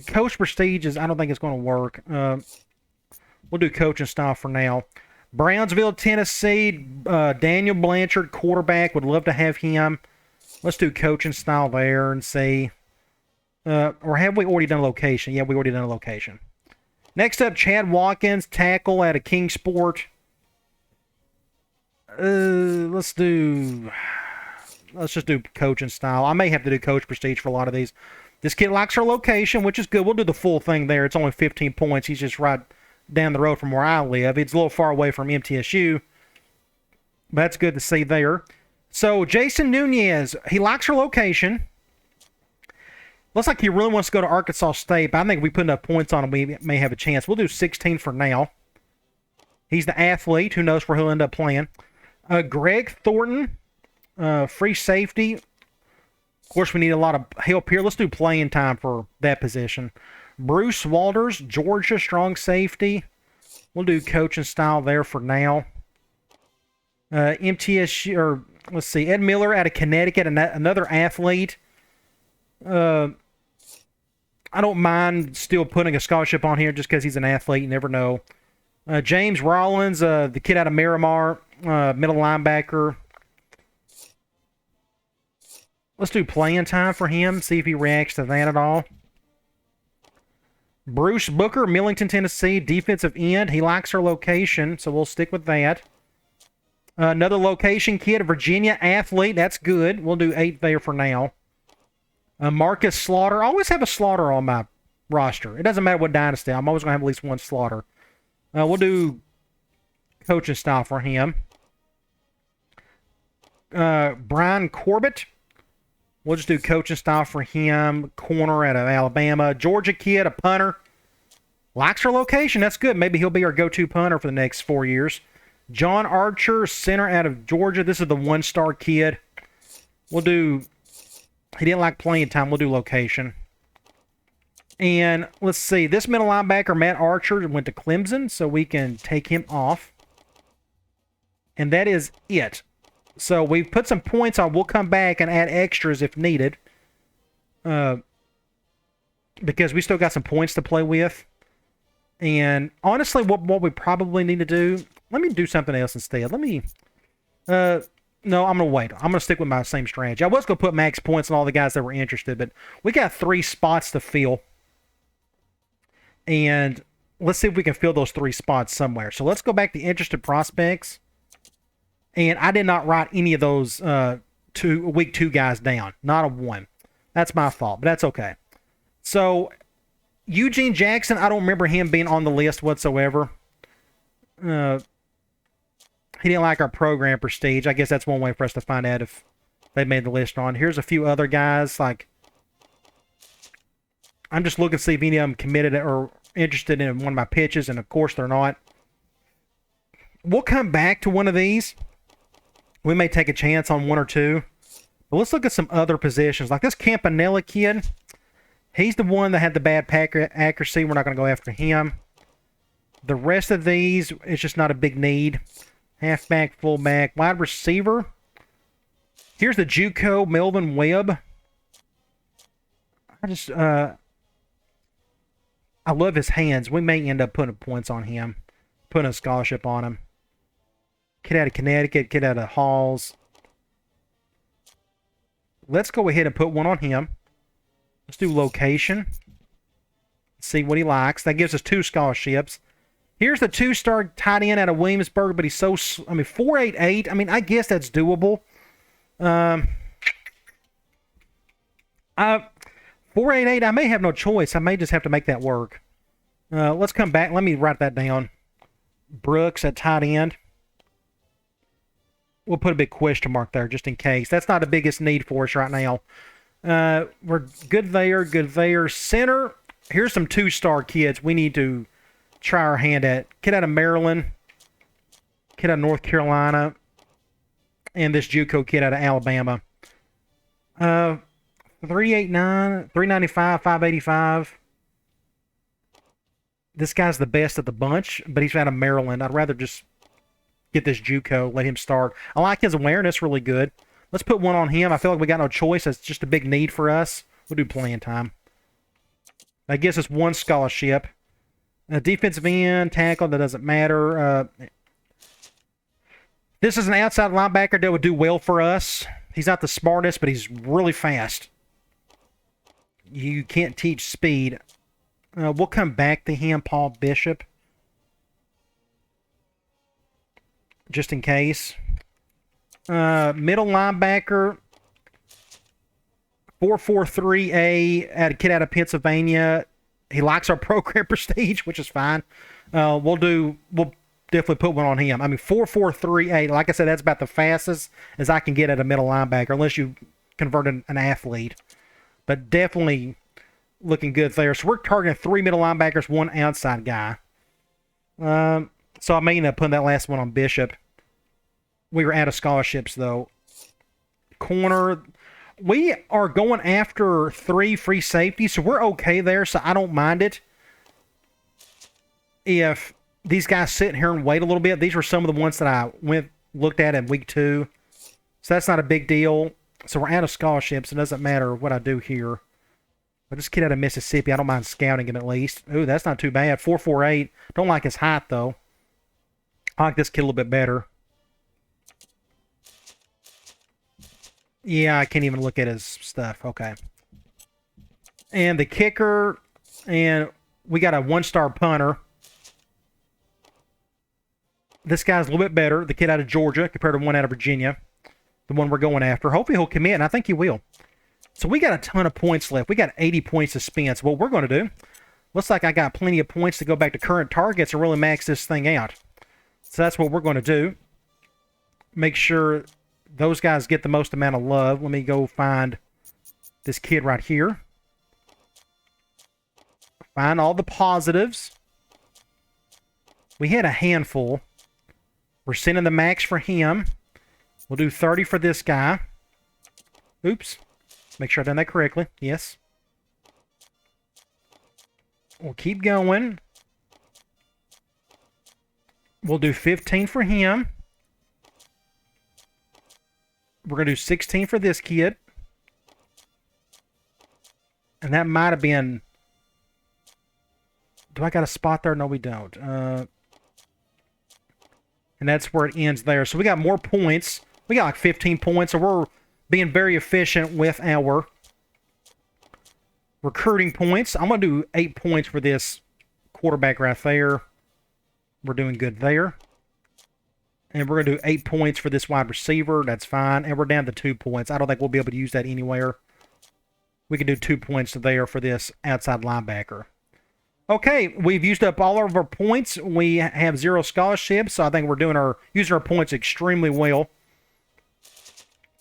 Coach Prestige I don't think it's going to work. We'll do coaching style for now. Brownsville, Tennessee, Daniel Blanchard, quarterback, would love to have him. Let's do coaching style there and see. Or have we already done location? Yeah, we already done a location. Next up, Chad Watkins, tackle out of Kingsport. Let's just do coaching style. I may have to do coach prestige for a lot of these. This kid likes our location, which is good. We'll do the full thing there. It's only 15 points. He's just right down the road from where I live. It's a little far away from MTSU. But that's good to see there. So, Jason Nunez, he likes our location. Looks like he really wants to go to Arkansas State, but I think if we put enough points on him, we may have a chance. We'll do 16 for now. He's the athlete. Who knows where he'll end up playing. Greg Thornton, free safety. Of course, we need a lot of help here. Let's do playing time for that position. Bruce Walters, Georgia, strong safety. We'll do coaching style there for now. MTSU, or let's see, Ed Miller out of Connecticut, another athlete. I don't mind still putting a scholarship on here just because he's an athlete. You never know. James Rollins, the kid out of Miramar, middle linebacker. Let's do playing time for him, see if he reacts to that at all. Bruce Booker, Millington, Tennessee, defensive end. He likes our location, so we'll stick with that. Another location kid, Virginia athlete. That's good. We'll do 8 there for now. Marcus Slaughter. I always have a Slaughter on my roster. It doesn't matter what dynasty. I'm always going to have at least one Slaughter. We'll do coaching style for him. Brian Corbett. We'll just do coaching style for him. Corner out of Alabama. Georgia kid, a punter. Likes our location. That's good. Maybe he'll be our go-to punter for the next 4 years. John Archer, center out of Georgia. This is the 1-star kid. We'll do... He didn't like playing time. We'll do location. And let's see. This middle linebacker, Matt Archer, went to Clemson, so we can take him off. And that is it. So we've put some points on. We'll come back and add extras if needed. Because we still got some points to play with. And honestly, what we probably need to do... Let me do something else instead. Let me... No, I'm going to wait. I'm going to stick with my same strategy. I was going to put max points on all the guys that were interested, but we got 3 spots to fill. And let's see if we can fill those 3 spots somewhere. So let's go back to interested prospects. And I did not write any of those week 2 guys down. Not a one. That's my fault, but that's okay. So Eugene Jackson, I don't remember him being on the list whatsoever. He didn't like our program prestige. I guess that's one way for us to find out if they made the list on. Here's a few other guys. Like, I'm just looking to see if any of them committed or interested in one of my pitches, and of course they're not. We'll come back to one of these. We may take a chance on 1 or 2. But let's look at some other positions. Like this Campanella kid. He's the one that had the bad accuracy. We're not going to go after him. The rest of these, it's just not a big need. Halfback, fullback, wide receiver. Here's the JUCO, Melvin Webb. I love his hands. We may end up putting points on him. Putting a scholarship on him. Kid out of Connecticut, kid out of Halls. Let's go ahead and put one on him. Let's do location. See what he likes. That gives us 2 scholarships. Here's the 2-star tight end out of Williamsburg, but he's so... 4.88. I mean, I guess that's doable. 4.88, I may have no choice. I may just have to make that work. Let's come back. Let me write that down. Brooks at tight end. We'll put a big question mark there just in case. That's not the biggest need for us right now. We're good there, good there. Center, here's some 2-star kids we need to try our hand at. Kid out of Maryland, kid out of North Carolina, and this JUCO kid out of Alabama. 389, 395, 585. This guy's the best of the bunch, but he's out of Maryland. I'd rather just get this JUCO, let him start. I like his awareness, really good. Let's put one on him. I feel like we got no choice. That's just a big need for us. We'll do playing time. That gives us 1 scholarship. Defensive end, tackle, that doesn't matter. This is an outside linebacker that would do well for us. He's not the smartest, but he's really fast. You can't teach speed. We'll come back to him, Paul Bishop. Just in case. Middle linebacker. 4.43A, kid out of Pennsylvania. He likes our program prestige, which is fine. We'll definitely put one on him. I mean, 4.43A, like I said, that's about the fastest as I can get at a middle linebacker, unless you convert an athlete. But definitely looking good there. So we're targeting 3 middle linebackers, 1 outside guy. So I may end up putting that last one on Bishop. We were out of scholarships, though. Corner, we are going after 3 free safeties, so we're okay there, so I don't mind it. If these guys sit here and wait a little bit, these were some of the ones that I looked at in week 2. So that's not a big deal. So we're out of scholarships. It doesn't matter what I do here. But this kid out of Mississippi, I don't mind scouting him at least. Ooh, that's not too bad. 4.48. Don't like his height, though. I like this kid a little bit better. Yeah, I can't even look at his stuff. Okay. And the kicker, and We got a 1-star punter. This guy's a little bit better. The kid out of Georgia compared to one out of Virginia. The one we're going after. Hopefully he'll commit, and I think he will. So we got a ton of points left. We got 80 points to spend. So what we're going to do, looks like I got plenty of points to go back to current targets and really max this thing out. So that's what we're going to do. Make sure those guys get the most amount of love. Let me go find this kid right here. Find all the positives. We had a handful. We're sending the max for him. We'll do 30 for this guy. Oops. Make sure I've done that correctly. Yes. We'll keep going. We'll do 15 for him. We're going to do 16 for this kid. And that might have been... Do I got a spot there? No, we don't. And that's where it ends there. So we got more points. We got like 15 points. So we're being very efficient with our recruiting points. I'm going to do 8 points for this quarterback right there. We're doing good there. And we're going to do 8 points for this wide receiver. That's fine. And we're down to 2 points. I don't think we'll be able to use that anywhere. We can do 2 points there for this outside linebacker. Okay, we've used up all of our points. We have 0 scholarships, so I think we're using our points extremely well.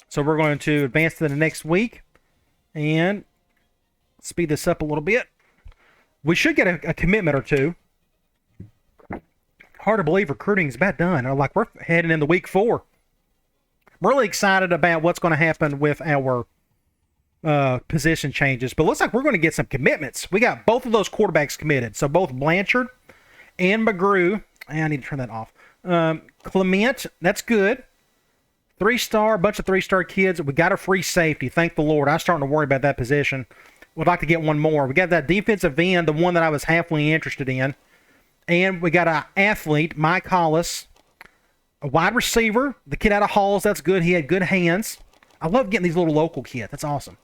So we're going to advance to the next week and speed this up a little bit. We should get a commitment or two. Hard to believe recruiting is about done. Like, we're heading into week 4. I'm really excited about what's going to happen with our position changes, but looks like we're going to get some commitments. We got both of those quarterbacks committed. So both Blanchard and Mcgrew. I need to turn that off. Clement, that's good. 3-star, bunch of 3-star kids. We got a free safety. Thank the Lord. I was starting to worry about that position. Would like to get one more. We got that defensive end, the one that I was halfway interested in. And we got an athlete, Mike Hollis. A wide receiver, the kid out of Halls. That's good. He had good hands. I love getting these little local kids. That's awesome.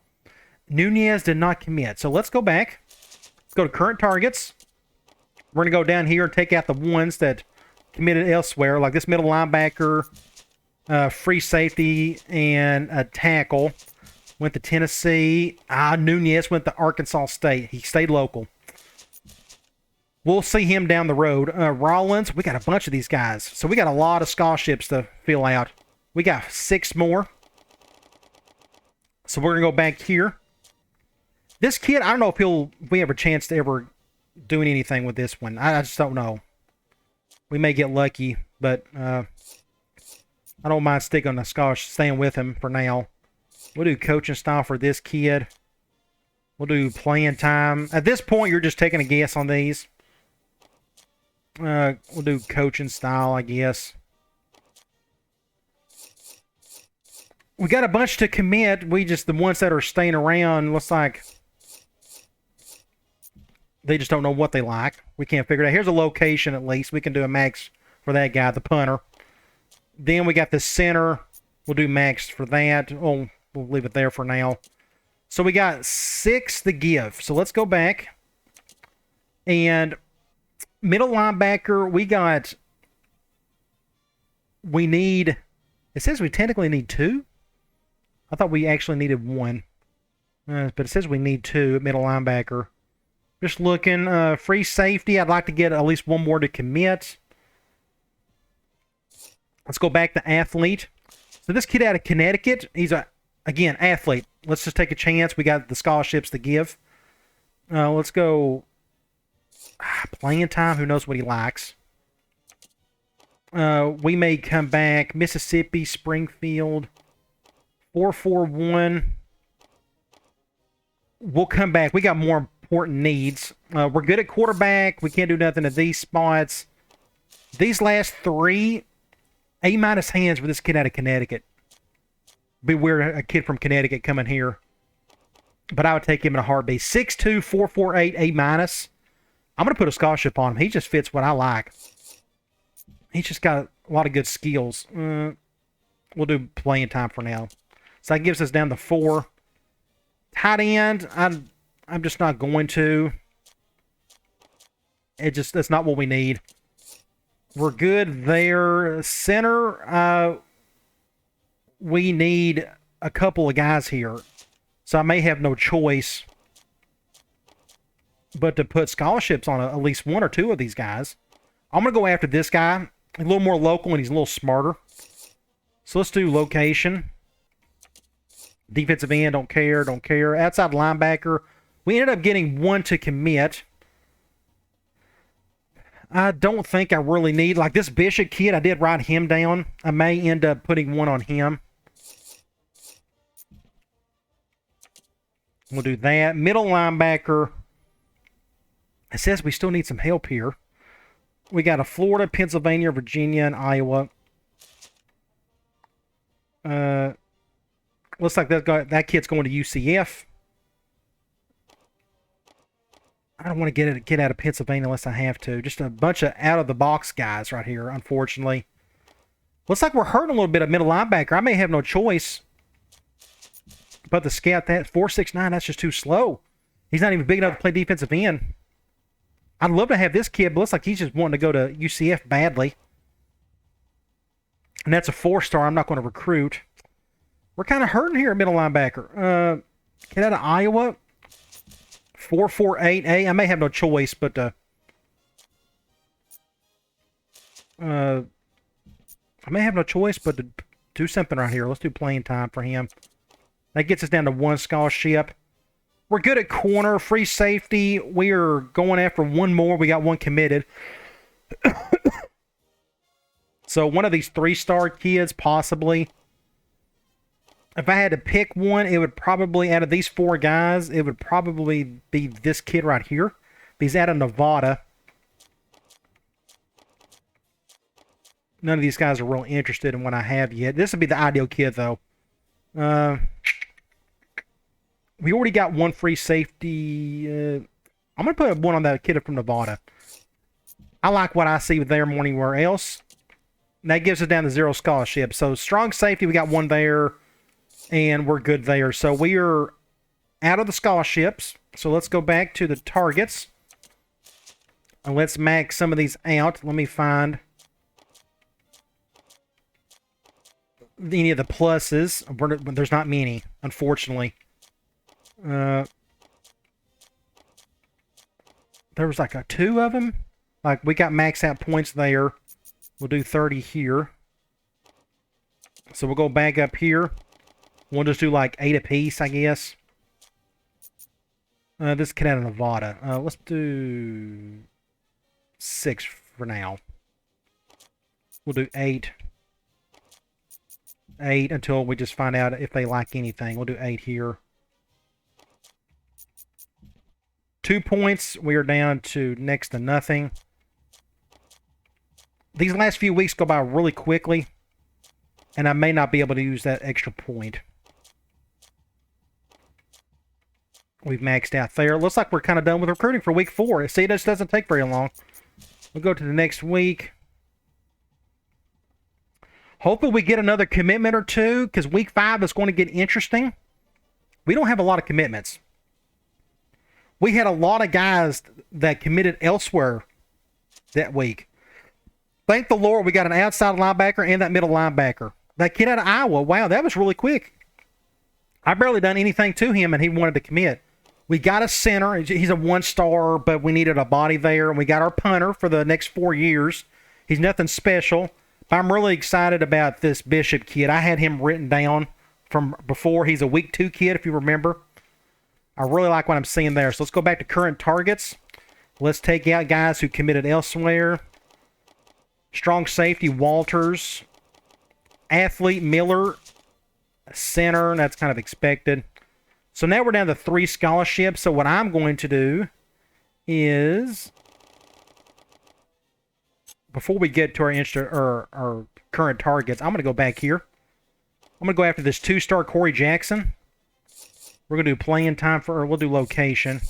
Nunez did not commit. So let's go back. Let's go to current targets. We're going to go down here and take out the ones that committed elsewhere, like this middle linebacker, free safety, and a tackle. Went to Tennessee. Nunez went to Arkansas State. He stayed local. We'll see him down the road. Rollins, we got a bunch of these guys. So we got a lot of scholarships to fill out. We got 6 more. So we're going to go back here. This kid, I don't know if we have a chance to ever do anything with this one. I just don't know. We may get lucky, but I don't mind sticking on the scholarship, staying with him for now. We'll do coaching style for this kid. We'll do playing time. At this point, you're just taking a guess on these. We'll do coaching style, I guess. We got a bunch to commit. The ones that are staying around, looks like they just don't know what they like. We can't figure it out. Here's a location at least. We can do a max for that guy, the punter. Then we got the center. We'll do max for that. Oh, we'll leave it there for now. So we got 6 to give. So let's go back. And middle linebacker, it says we technically need 2. I thought we actually needed 1. But it says we need 2 at middle linebacker. Just looking. Free safety, I'd like to get at least 1 more to commit. Let's go back to athlete. So this kid out of Connecticut, he's again, athlete. Let's just take a chance. We got the scholarships to give. Let's go playing time. Who knows what he likes. We may come back. Mississippi, Springfield. 4-4-1. We'll come back. We got more important needs. We're good at quarterback. We can't do nothing at these spots. These last 3, A- hands for this kid out of Connecticut. Be weird, a kid from Connecticut coming here. But I would take him in a heartbeat. 6'2", 4.48, A-. I'm going to put a scholarship on him. He just fits what I like. He's just got a lot of good skills. We'll do playing time for now. So that gives us down to 4. Tight end, I'm just not going to. That's not what we need. We're good there. Center, we need a couple of guys here. So I may have no choice but to put scholarships on at least one or two of these guys. I'm going to go after this guy. A little more local and he's a little smarter. So let's do location. Defensive end, don't care. Outside linebacker. We ended up getting one to commit. I don't think I really need, like this Bishop kid, I did write him down. I may end up putting one on him. We'll do that. Middle linebacker. It says we still need some help here. We got a Florida, Pennsylvania, Virginia, and Iowa. Looks like that kid's going to UCF. I don't want to get out of Pennsylvania unless I have to. Just a bunch of out-of-the-box guys right here, unfortunately. Looks like we're hurting a little bit of middle linebacker. I may have no choice but to scout that. 4.69, that's just too slow. He's not even big enough to play defensive end. I'd love to have this kid, but looks like he's just wanting to go to UCF badly. And that's a 4-star I'm not going to recruit. We're kind of hurting here at middle linebacker. Kid out of Iowa. 4.48A. I may have no choice, but I may have no choice but to do something right here. Let's do playing time for him. That gets us down to one scholarship. We're good at corner, free safety. We are going after one more. We got one committed. So one of these 3-star kids, possibly. If I had to pick one, it would probably, out of these 4 guys, it would probably be this kid right here. He's out of Nevada. None of these guys are real interested in what I have yet. This would be the ideal kid, though. We already got one free safety. I'm going to put one on that kid from Nevada. I like what I see there more than anywhere else. And that gives us down to 0 scholarship. So strong safety, we got one there. And we're good there. So we are out of the scholarships. So let's go back to the targets. And let's max some of these out. Let me find any of the pluses. There's not many, unfortunately. There was like 2 of them. Like we got max out points there. We'll do 30 here. So we'll go back up here. We'll just do like 8 apiece, I guess. This kid out of Nevada. Let's do 6 for now. We'll do 8. 8 until we just find out if they like anything. We'll do 8 here. 2 points. We are down to next to nothing. These last few weeks go by really quickly. And I may not be able to use that extra point. We've maxed out there. Looks like we're kind of done with recruiting for week 4. See, this doesn't take very long. We'll go to the next week. Hopefully we get another commitment or 2, because week 5 is going to get interesting. We don't have a lot of commitments. We had a lot of guys that committed elsewhere that week. Thank the Lord we got an outside linebacker and that middle linebacker. That kid out of Iowa, wow, that was really quick. I barely done anything to him, and he wanted to commit. We got a center. He's a 1-star, but we needed a body there. And we got our punter for the next 4 years. He's nothing special. But I'm really excited about this Bishop kid. I had him written down from before. He's a week 2 kid, if you remember. I really like what I'm seeing there. So let's go back to current targets. Let's take out guys who committed elsewhere. Strong safety, Walters. Athlete, Miller. Center, and that's kind of expected. So now we're down to 3 scholarships. So what I'm going to do is, before we get to our current targets, I'm going to go back here. I'm going to go after this 2-star Corey Jackson. We're going to do playing time we'll do location.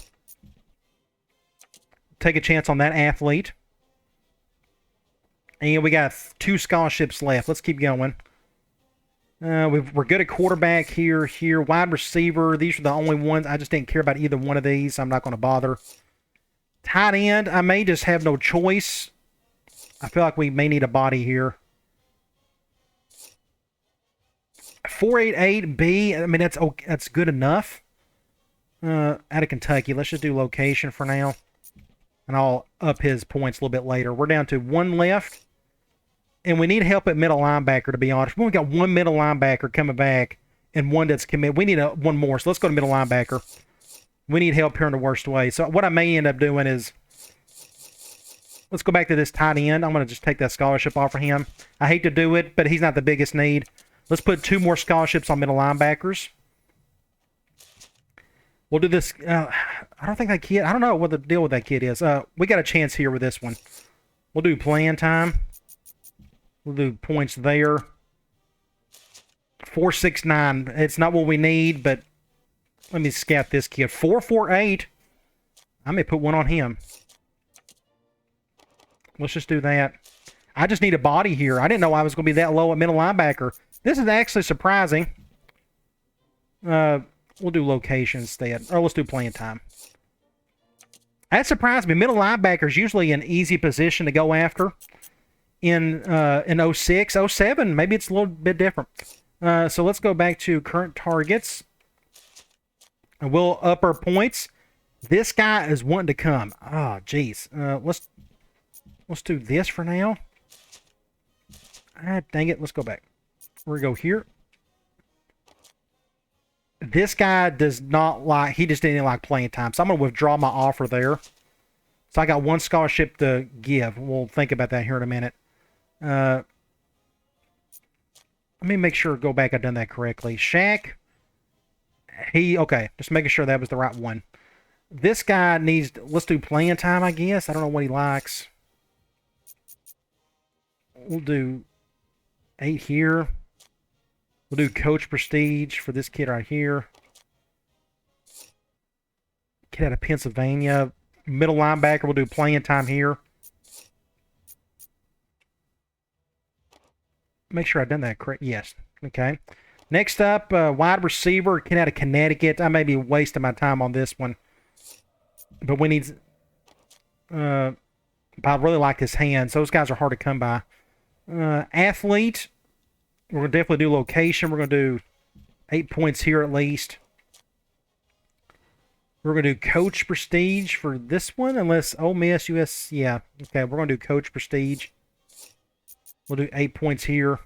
Take a chance on that athlete. And we got 2 scholarships left. Let's keep going. We're good at quarterback here. Wide receiver. These are the only ones. I just didn't care about either one of these. I'm not going to bother Tight end, I may just have no choice. I feel like we may need a body here. 488B, I mean, that's good enough. Out of Kentucky. Let's just do location for now. And I'll up his points a little bit later. We're down to one left. And we need help at middle linebacker, to be honest. We only got one middle linebacker coming back and one that's committed. We need one more, so let's go to middle linebacker. We need help here in the worst way. So what I may end up doing is, let's go back to this tight end. I'm going to just take that scholarship off for him. I hate to do it, but he's not the biggest need. Let's put 2 more scholarships on middle linebackers. We'll do this. I don't think that kid, I don't know what the deal with that kid is. We got a chance here with this one. We'll do playing time. We'll do points there. 469. It's not what we need, but let me scout this kid. 448. I may put one on him. Let's just do that. I just need a body here. I didn't know I was going to be that low at middle linebacker. This is actually surprising. We'll do location instead. Or let's do playing time. That surprised me. Middle linebacker is usually an easy position to go after. In 06, 07, maybe it's a little bit different. So let's go back to current targets. And we'll up our points. This guy is wanting to come. Oh, geez. Let's do this for now. Ah, dang it. Let's go back. We're going to go here. This guy does not like, he just didn't like playing time. So I'm going to withdraw my offer there. So I got one scholarship to give. We'll think about that here in a minute. Let me make sure, go back, I've done that correctly. Shaq, okay, just making sure that was the right one. This guy needs, let's do playing time, I guess. I don't know what he likes. We'll do 8 here. We'll do coach prestige for this kid right here. Kid out of Pennsylvania. Middle linebacker, we'll do playing time here. Make sure I've done that correct. Yes. Okay. Next up, wide receiver, kid out of Connecticut. I may be wasting my time on this one. But we need... but I really like his hands. Those guys are hard to come by. Athlete. We're going to definitely do location. We're going to do 8 points here at least. We're going to do coach prestige for this one. Unless Ole Miss, US... Yeah. Okay, we're going to do coach prestige. We'll do 8 points here.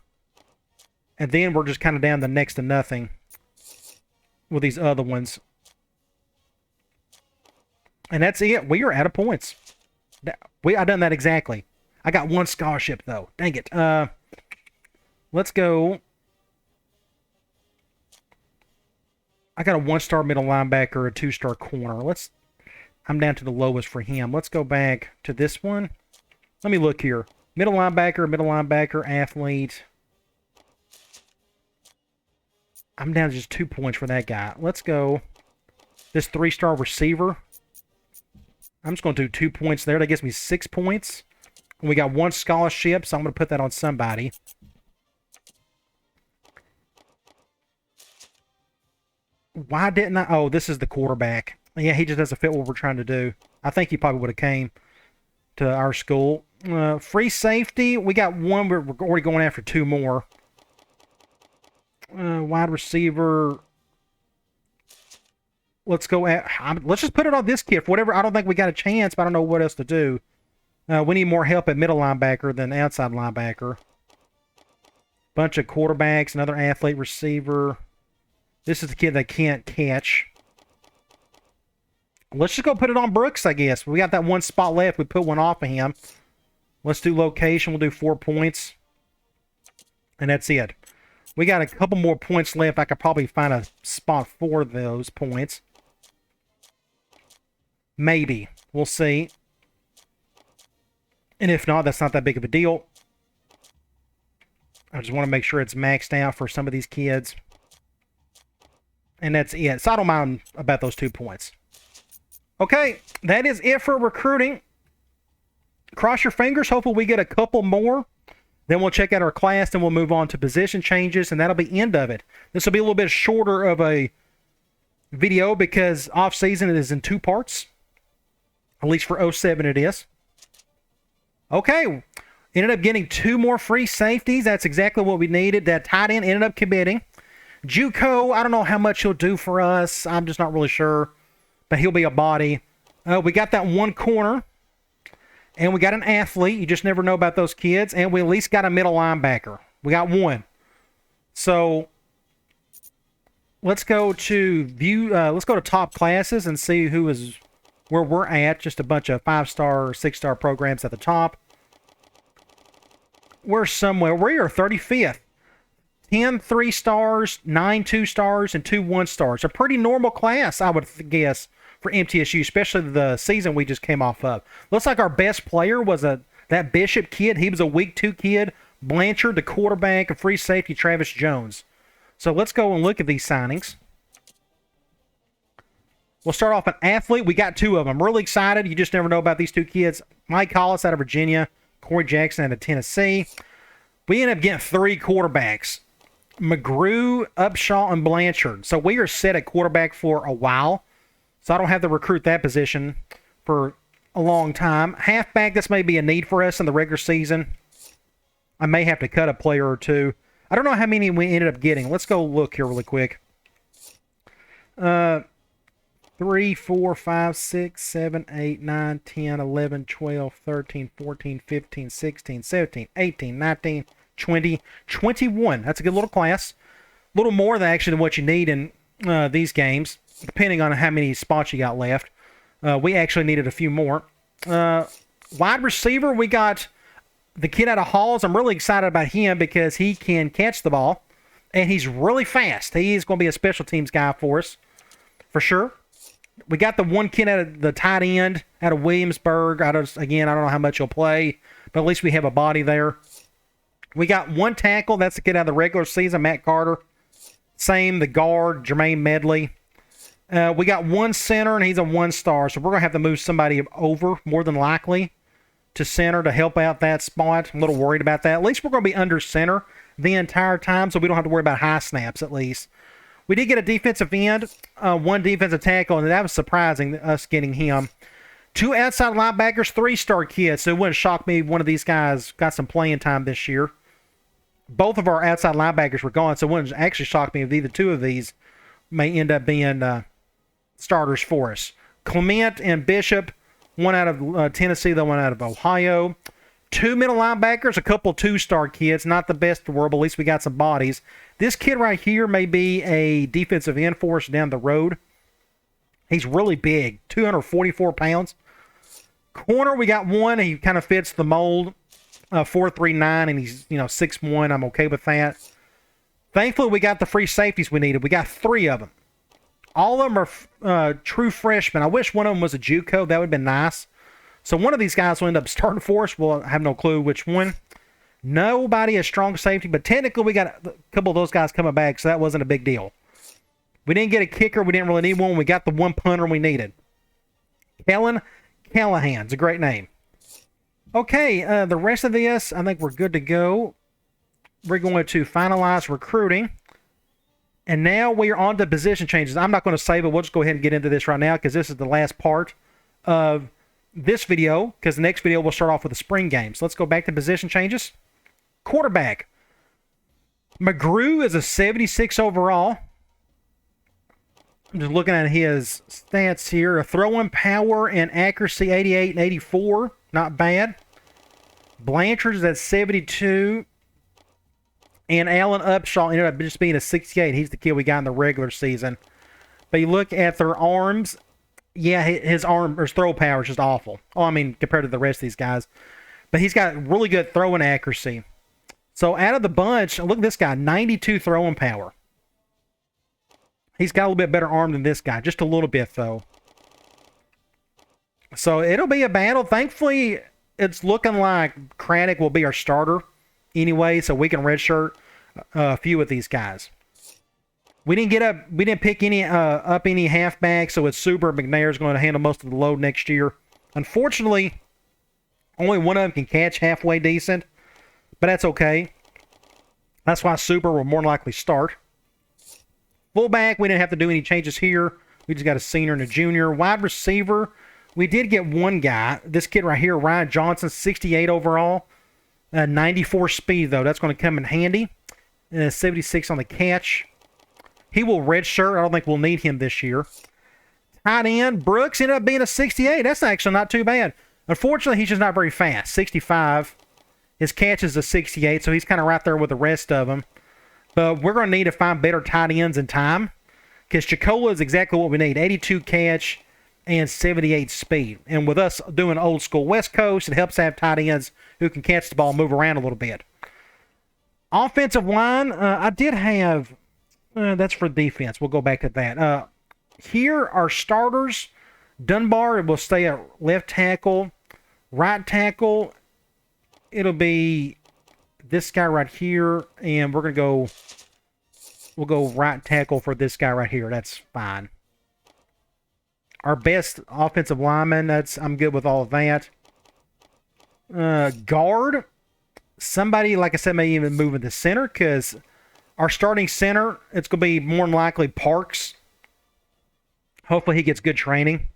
And then we're just kind of down to next to nothing with these other ones. And that's it. We are out of points. I done that exactly. I got one scholarship, though. Dang it. Let's go. I got a 1-star middle linebacker, a 2-star corner. I'm down to the lowest for him. Let's go back to this one. Let me look here. Middle linebacker, athlete. I'm down to just 2 points for that guy. Let's go. This 3-star receiver. I'm just going to do 2 points there. That gives me 6 points. And we got 1 scholarship, so I'm going to put that on somebody. Why didn't I? Oh, this is the quarterback. Yeah, he just doesn't fit what we're trying to do. I think he probably would have came to our school. Free safety. We got 1. We're already going after 2 more. Wide receiver. Let's go let's just put it on this kid. For whatever. I don't think we got a chance, but I don't know what else to do. We need more help at middle linebacker than outside linebacker. Bunch of quarterbacks. Another athlete receiver. This is the kid that can't catch. Let's just go put it on Brooks, I guess. We got that 1 spot left. We put 1 off of him. Let's do location. We'll do 4 points. And that's it. We got a couple more points left. I could probably find a spot for those points. Maybe. We'll see. And if not, that's not that big of a deal. I just want to make sure it's maxed out for some of these kids. And that's it. So I don't mind about those 2 points. Okay, that is it for recruiting. Cross your fingers. Hopefully we get a couple more. Then we'll check out our class, and we'll move on to position changes, and that'll be the end of it. This will be a little bit shorter of a video because off-season is in 2 parts. At least for '07 it is. Okay. Ended up getting 2 more free safeties. That's exactly what we needed. That tight end ended up committing. JUCO, I don't know how much he'll do for us. I'm just not really sure. But he'll be a body. We got that 1 corner. And we got an athlete. You just never know about those kids. And we at least got a middle linebacker. We got 1. So let's go to view. Let's go to top classes and see where we're at. Just a bunch of 5-star or 6-star programs at the top. We're somewhere. We are 35th. 10 3-stars, 9 2-stars, and 2 1-stars. A pretty normal class, I would guess, for MTSU, especially the season we just came off of. Looks like our best player was that Bishop kid. He was a week 2 kid. Blanchard, the quarterback, and free safety Travis Jones. So let's go and look at these signings. We'll start off an athlete. We got 2 of them. Really excited. You just never know about these 2 kids. Mike Hollis out of Virginia. Corey Jackson out of Tennessee. We ended up getting 3 quarterbacks. Mcgrew, Upshaw, and Blanchard. So we are set at quarterback for a while. So I don't have to recruit that position for a long time. Halfback, this may be a need for us in the regular season. I may have to cut a player or 2. I don't know how many we ended up getting. Let's go look here really quick. 3, 4, 5, 6, 7, 8, 9, 10, 11, 12, 13, 14, 15, 16, 17, 18, 19, 20, 21. That's a good little class. A little more than actually than what you need in these games, depending on how many spots you got left. We actually needed a few more. Wide receiver, we got the kid out of Halls. I'm really excited about him because he can catch the ball, and he's really fast. He is going to be a special teams guy for us, for sure. We got the 1 kid out of the tight end out of Williamsburg. Again, I don't know how much he'll play, but at least we have a body there. We got 1 tackle. That's the kid out of the regular season, Matt Carter. Same, the guard, Jermaine Medley. We got 1 center, and he's a 1-star, so we're going to have to move somebody over, more than likely, to center to help out that spot. I'm a little worried about that. At least we're going to be under center the entire time, so we don't have to worry about high snaps at least. We did get a defensive end, 1 defensive tackle, and that was surprising, us getting him. 2 outside linebackers, 3-star kids, so it wouldn't shock me if one of these guys got some playing time this year. Both of our outside linebackers were gone, so it wouldn't actually shock me if either 2 of these may end up being starters for us. Clement and Bishop, 1 out of Tennessee, the 1 out of Ohio. 2 middle linebackers, a couple 2-star kids. Not the best in the world, but at least we got some bodies. This kid right here may be a defensive end for us down the road. He's really big, 244 pounds. Corner, we got 1. He kind of fits the mold, 4'3", and he's 6'1". I'm okay with that. Thankfully, we got the free safeties we needed. We got 3 of them. All of them are true freshmen. I wish one of them was a JUCO. That would have been nice. So one of these guys will end up starting for us. We'll have no clue which one. Nobody is strong safety, but technically we got a couple of those guys coming back, so that wasn't a big deal. We didn't get a kicker. We didn't really need one. We got the 1 punter we needed. Kellen Callahan's a great name. Okay, the rest of this, I think we're good to go. We're going to finalize recruiting. And now we are on to position changes. I'm not going to save it. We'll just go ahead and get into this right now because this is the last part of this video, because the next video we'll start off with the spring game. So let's go back to position changes. Quarterback. Mcgrew is a 76 overall. I'm just looking at his stats here. A throwing power and accuracy, 88 and 84. Not bad. Blanchard is at 72. And Alan Upshaw ended up just being a 68. He's the kid we got in the regular season. But you look at their arms. Yeah, his throw power is just awful. Oh, I mean, compared to the rest of these guys. But he's got really good throwing accuracy. So out of the bunch, look at this guy, 92 throwing power. He's got a little bit better arm than this guy. Just a little bit, though. So it'll be a battle. Thankfully, it's looking like Craddock will be our starter anyway, so we can redshirt a few of these guys. We didn't pick any up any halfback, so it's Super McNair is going to handle most of the load next year. Unfortunately, only one of them can catch halfway decent, but that's okay. That's why Super will more likely start. Fullback, we didn't have to do any changes here. We just got a senior and a junior. Wide receiver, We did get one guy, this kid right here, Ryan Johnson, 68 overall, 94 speed, though. That's going to come in handy. 76 on the catch. He will redshirt. I don't think we'll need him this year. Tight end, Brooks ended up being a 68. That's actually not too bad. Unfortunately, he's just not very fast. 65. His catch is a 68, so he's kind of right there with the rest of them. But we're going to need to find better tight ends in time because Chicola is exactly what we need. 82 catch and 78 speed. And with us doing old school West Coast, it helps have tight ends who can catch the ball and move around a little bit. Offensive line, I did have... that's for defense. We'll go back to that. Here, our starters, Dunbar will stay at left tackle. Right tackle, it'll be this guy right here, and we're going to go... We'll go right tackle for this guy right here. That's fine. Our best offensive lineman, I'm good with all of that. Guard, somebody, like I said, may even move in the center because our starting center, it's going to be more than likely Parks. Hopefully he gets good training.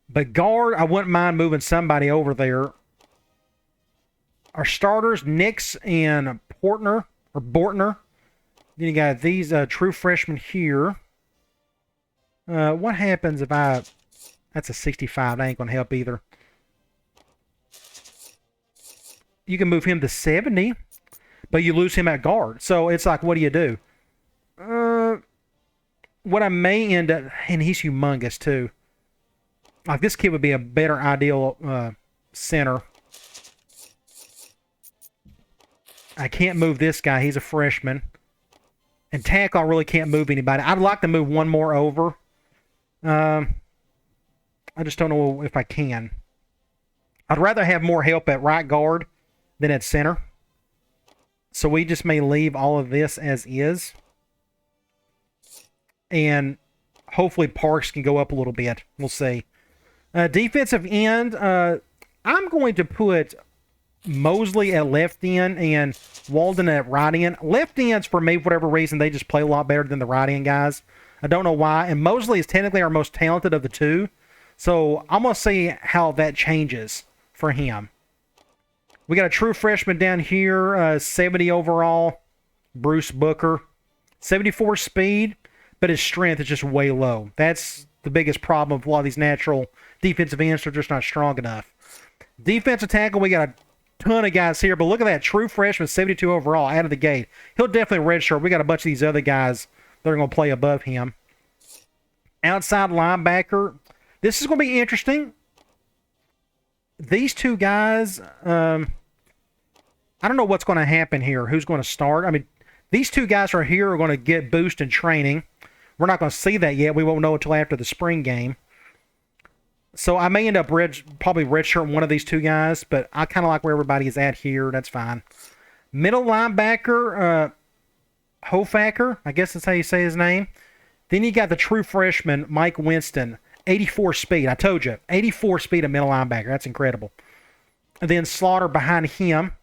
But guard, I wouldn't mind moving somebody over there. Our starters, Nix and Bortner. Then you got these true freshmen here. What happens if that's a 65. That ain't going to help either. You can move him to 70, but you lose him at guard. So it's like, what do you do? What I may end up... And he's humongous, too. Like, this kid would be a better ideal center. I can't move this guy. He's a freshman. And tackle, I really can't move anybody. I'd like to move one more over. I just don't know if I can. I'd rather have more help at right guard than at center. So we just may leave all of this as is. And hopefully Parks can go up a little bit. We'll see. Defensive end, I'm going to put Mosley at left end and Walden at right end. Left ends, for me, for whatever reason, they just play a lot better than the right end guys. I don't know why. And Mosley is technically our most talented of the two. So I'm going to see how that changes for him. We got a true freshman down here, 70 overall, Bruce Booker. 74 speed, but his strength is just way low. That's the biggest problem with a lot of these natural defensive ends. They're just not strong enough. Defensive tackle, we got a ton of guys here, but look at that. True freshman, 72 overall, out of the gate. He'll definitely redshirt. We got a bunch of these other guys that are going to play above him. Outside linebacker. This is going to be interesting. These two guys, I don't know what's going to happen here. Who's going to start? I mean, these two guys right here are going to get boost in training. We're not going to see that yet. We won't know until after the spring game. So I may end up probably redshirting one of these two guys, but I kind of like where everybody is at here. That's fine. Middle linebacker, Hofacker, I guess that's how you say his name. Then you got the true freshman, Mike Winston, 84 speed. I told you, 84 speed at middle linebacker. That's incredible. And then Slaughter behind him.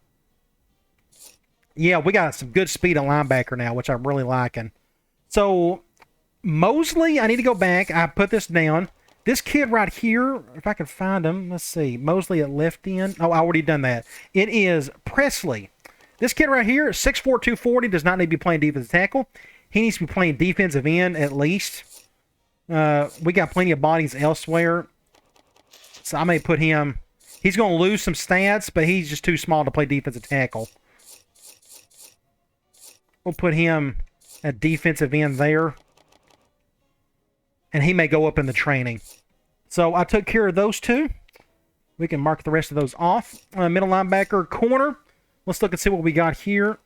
Yeah, we got some good speed at linebacker now, which I'm really liking. So, Mosley, I need to go back. I put this down. This kid right here, if I can find him, let's see. Mosley at left end. Oh, I already done that. It is Presley. This kid right here, 6'4", 240, does not need to be playing defensive tackle. He needs to be playing defensive end at least. We got plenty of bodies elsewhere. So I may put him... He's going to lose some stats, but he's just too small to play defensive tackle. We'll put him at defensive end there. And he may go up in the training. So I took care of those two. We can mark the rest of those off. Middle linebacker, corner. Let's look and see what we got here.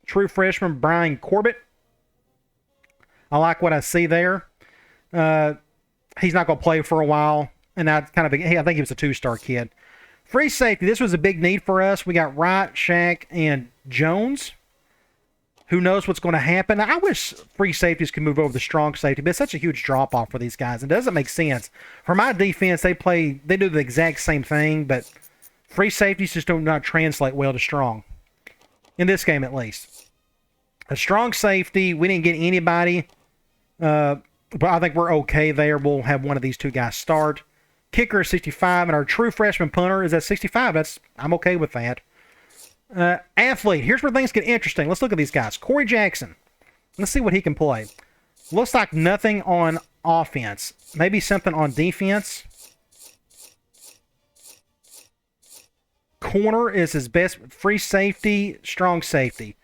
True freshman, Brian Corbett. I like what I see there. He's not going to play for a while. And I think he was a two-star kid. Free safety, this was a big need for us. We got Wright, Shack, and Jones. Who knows what's going to happen? I wish free safeties could move over the strong safety, but it's such a huge drop-off for these guys. It doesn't make sense. For my defense, they do the exact same thing, but free safeties just do not translate well to strong. In this game, at least. A strong safety, we didn't get anybody, but I think we're okay there. We'll have one of these two guys start. Kicker is 65, and our true freshman punter is at 65. I'm okay with that. Athlete. Here's where things get interesting. Let's look at these guys. Corey Jackson. Let's see what he can play. Looks like nothing on offense. Maybe something on defense. Corner is his best. Free safety, strong safety.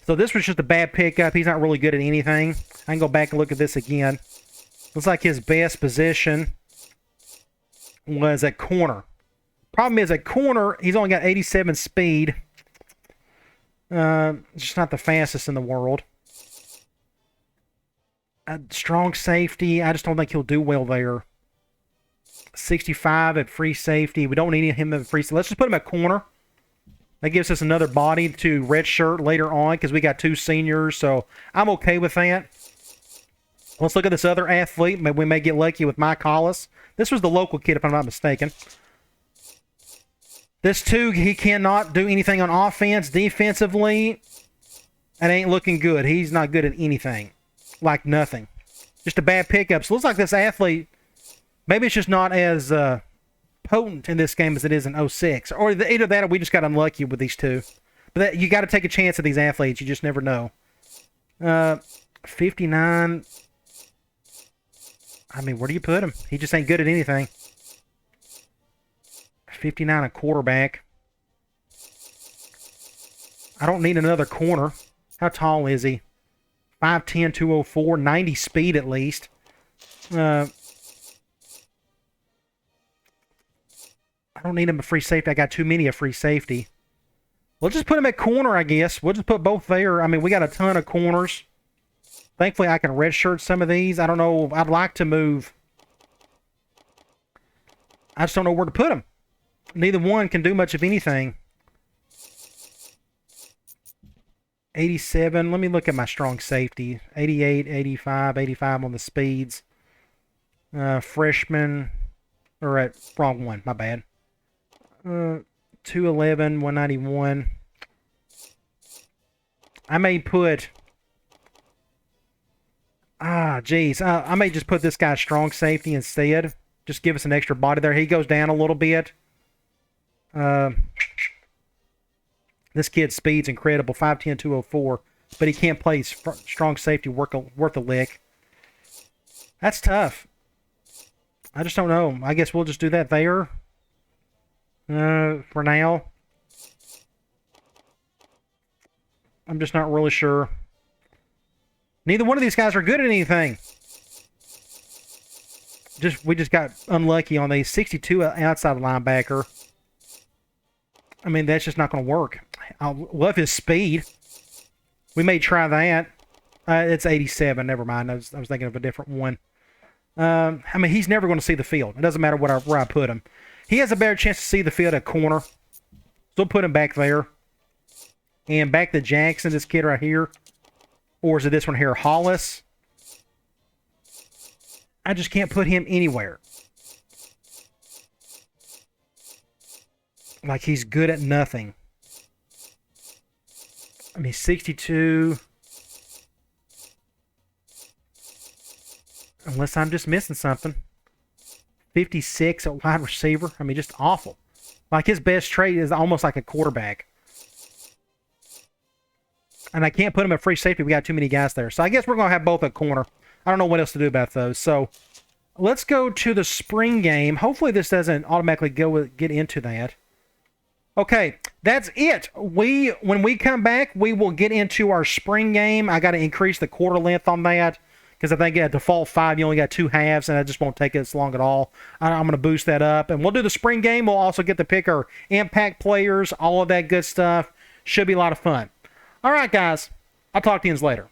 So this was just a bad pickup. He's not really good at anything. I can go back and look at this again. Looks like his best position was at corner. Problem is, at corner, he's only got 87 speed. Just not the fastest in the world. Strong safety, I just don't think he'll do well there. 65 at free safety. We don't need him at free safety. Let's just put him at corner. That gives us another body to redshirt later on because we got 2 seniors, so I'm okay with that. Let's look at this other athlete. Maybe we may get lucky with Mike Hollis. This was the local kid, if I'm not mistaken. This, too, he cannot do anything on offense. Defensively, it ain't looking good. He's not good at anything. Like nothing. Just a bad pickup. So it looks like this athlete, maybe it's just not as potent in this game as it is in 06. Or either that or we just got unlucky with these two. But you got to take a chance at these athletes. You just never know. 59. I mean, where do you put him? He just ain't good at anything. 59 a quarterback. I don't need another corner. How tall is he? 5'10", 204, 90 speed at least. I don't need him a free safety. I got too many a free safety. We'll just put him at corner, I guess. We'll just put both there. I mean, we got a ton of corners. Thankfully, I can redshirt some of these. I don't know. I'd like to move. I just don't know where to put them. Neither one can do much of anything. 87. Let me look at my strong safety. 88, 85, 85 on the speeds. Freshman. Or at wrong one. My bad. 211, 191. I may put... geez. I may just put this guy strong safety instead. Just give us an extra body there. He goes down a little bit. This kid's speed's incredible. 5'10", 204. But he can't play strong safety worth a lick. That's tough. I just don't know. I guess we'll just do that there. For now. I'm just not really sure. Neither one of these guys are good at anything. We just got unlucky on these. 62 outside linebacker. I mean, that's just not going to work. I love his speed. We may try that. It's 87. Never mind. I was thinking of a different one. I mean, he's never going to see the field. It doesn't matter where I put him. He has a better chance to see the field at corner. So we'll put him back there. And back to Jackson, this kid right here. Or is it this one here, Hollis? I just can't put him anywhere. Like he's good at nothing. I mean, 62. Unless I'm just missing something. 56 at wide receiver. I mean, just awful. Like his best trait is almost like a quarterback. And I can't put him at free safety. We got too many guys there. So I guess we're going to have both at corner. I don't know what else to do about those. So let's go to the spring game. Hopefully this doesn't automatically get into that. Okay, that's it. When we come back, we will get into our spring game. I got to increase the quarter length on that because I think at default 5, you only got 2 halves, and I just won't take it as long at all. I'm going to boost that up. And we'll do the spring game. We'll also get to pick our impact players, all of that good stuff. Should be a lot of fun. All right, guys. I'll talk to you later.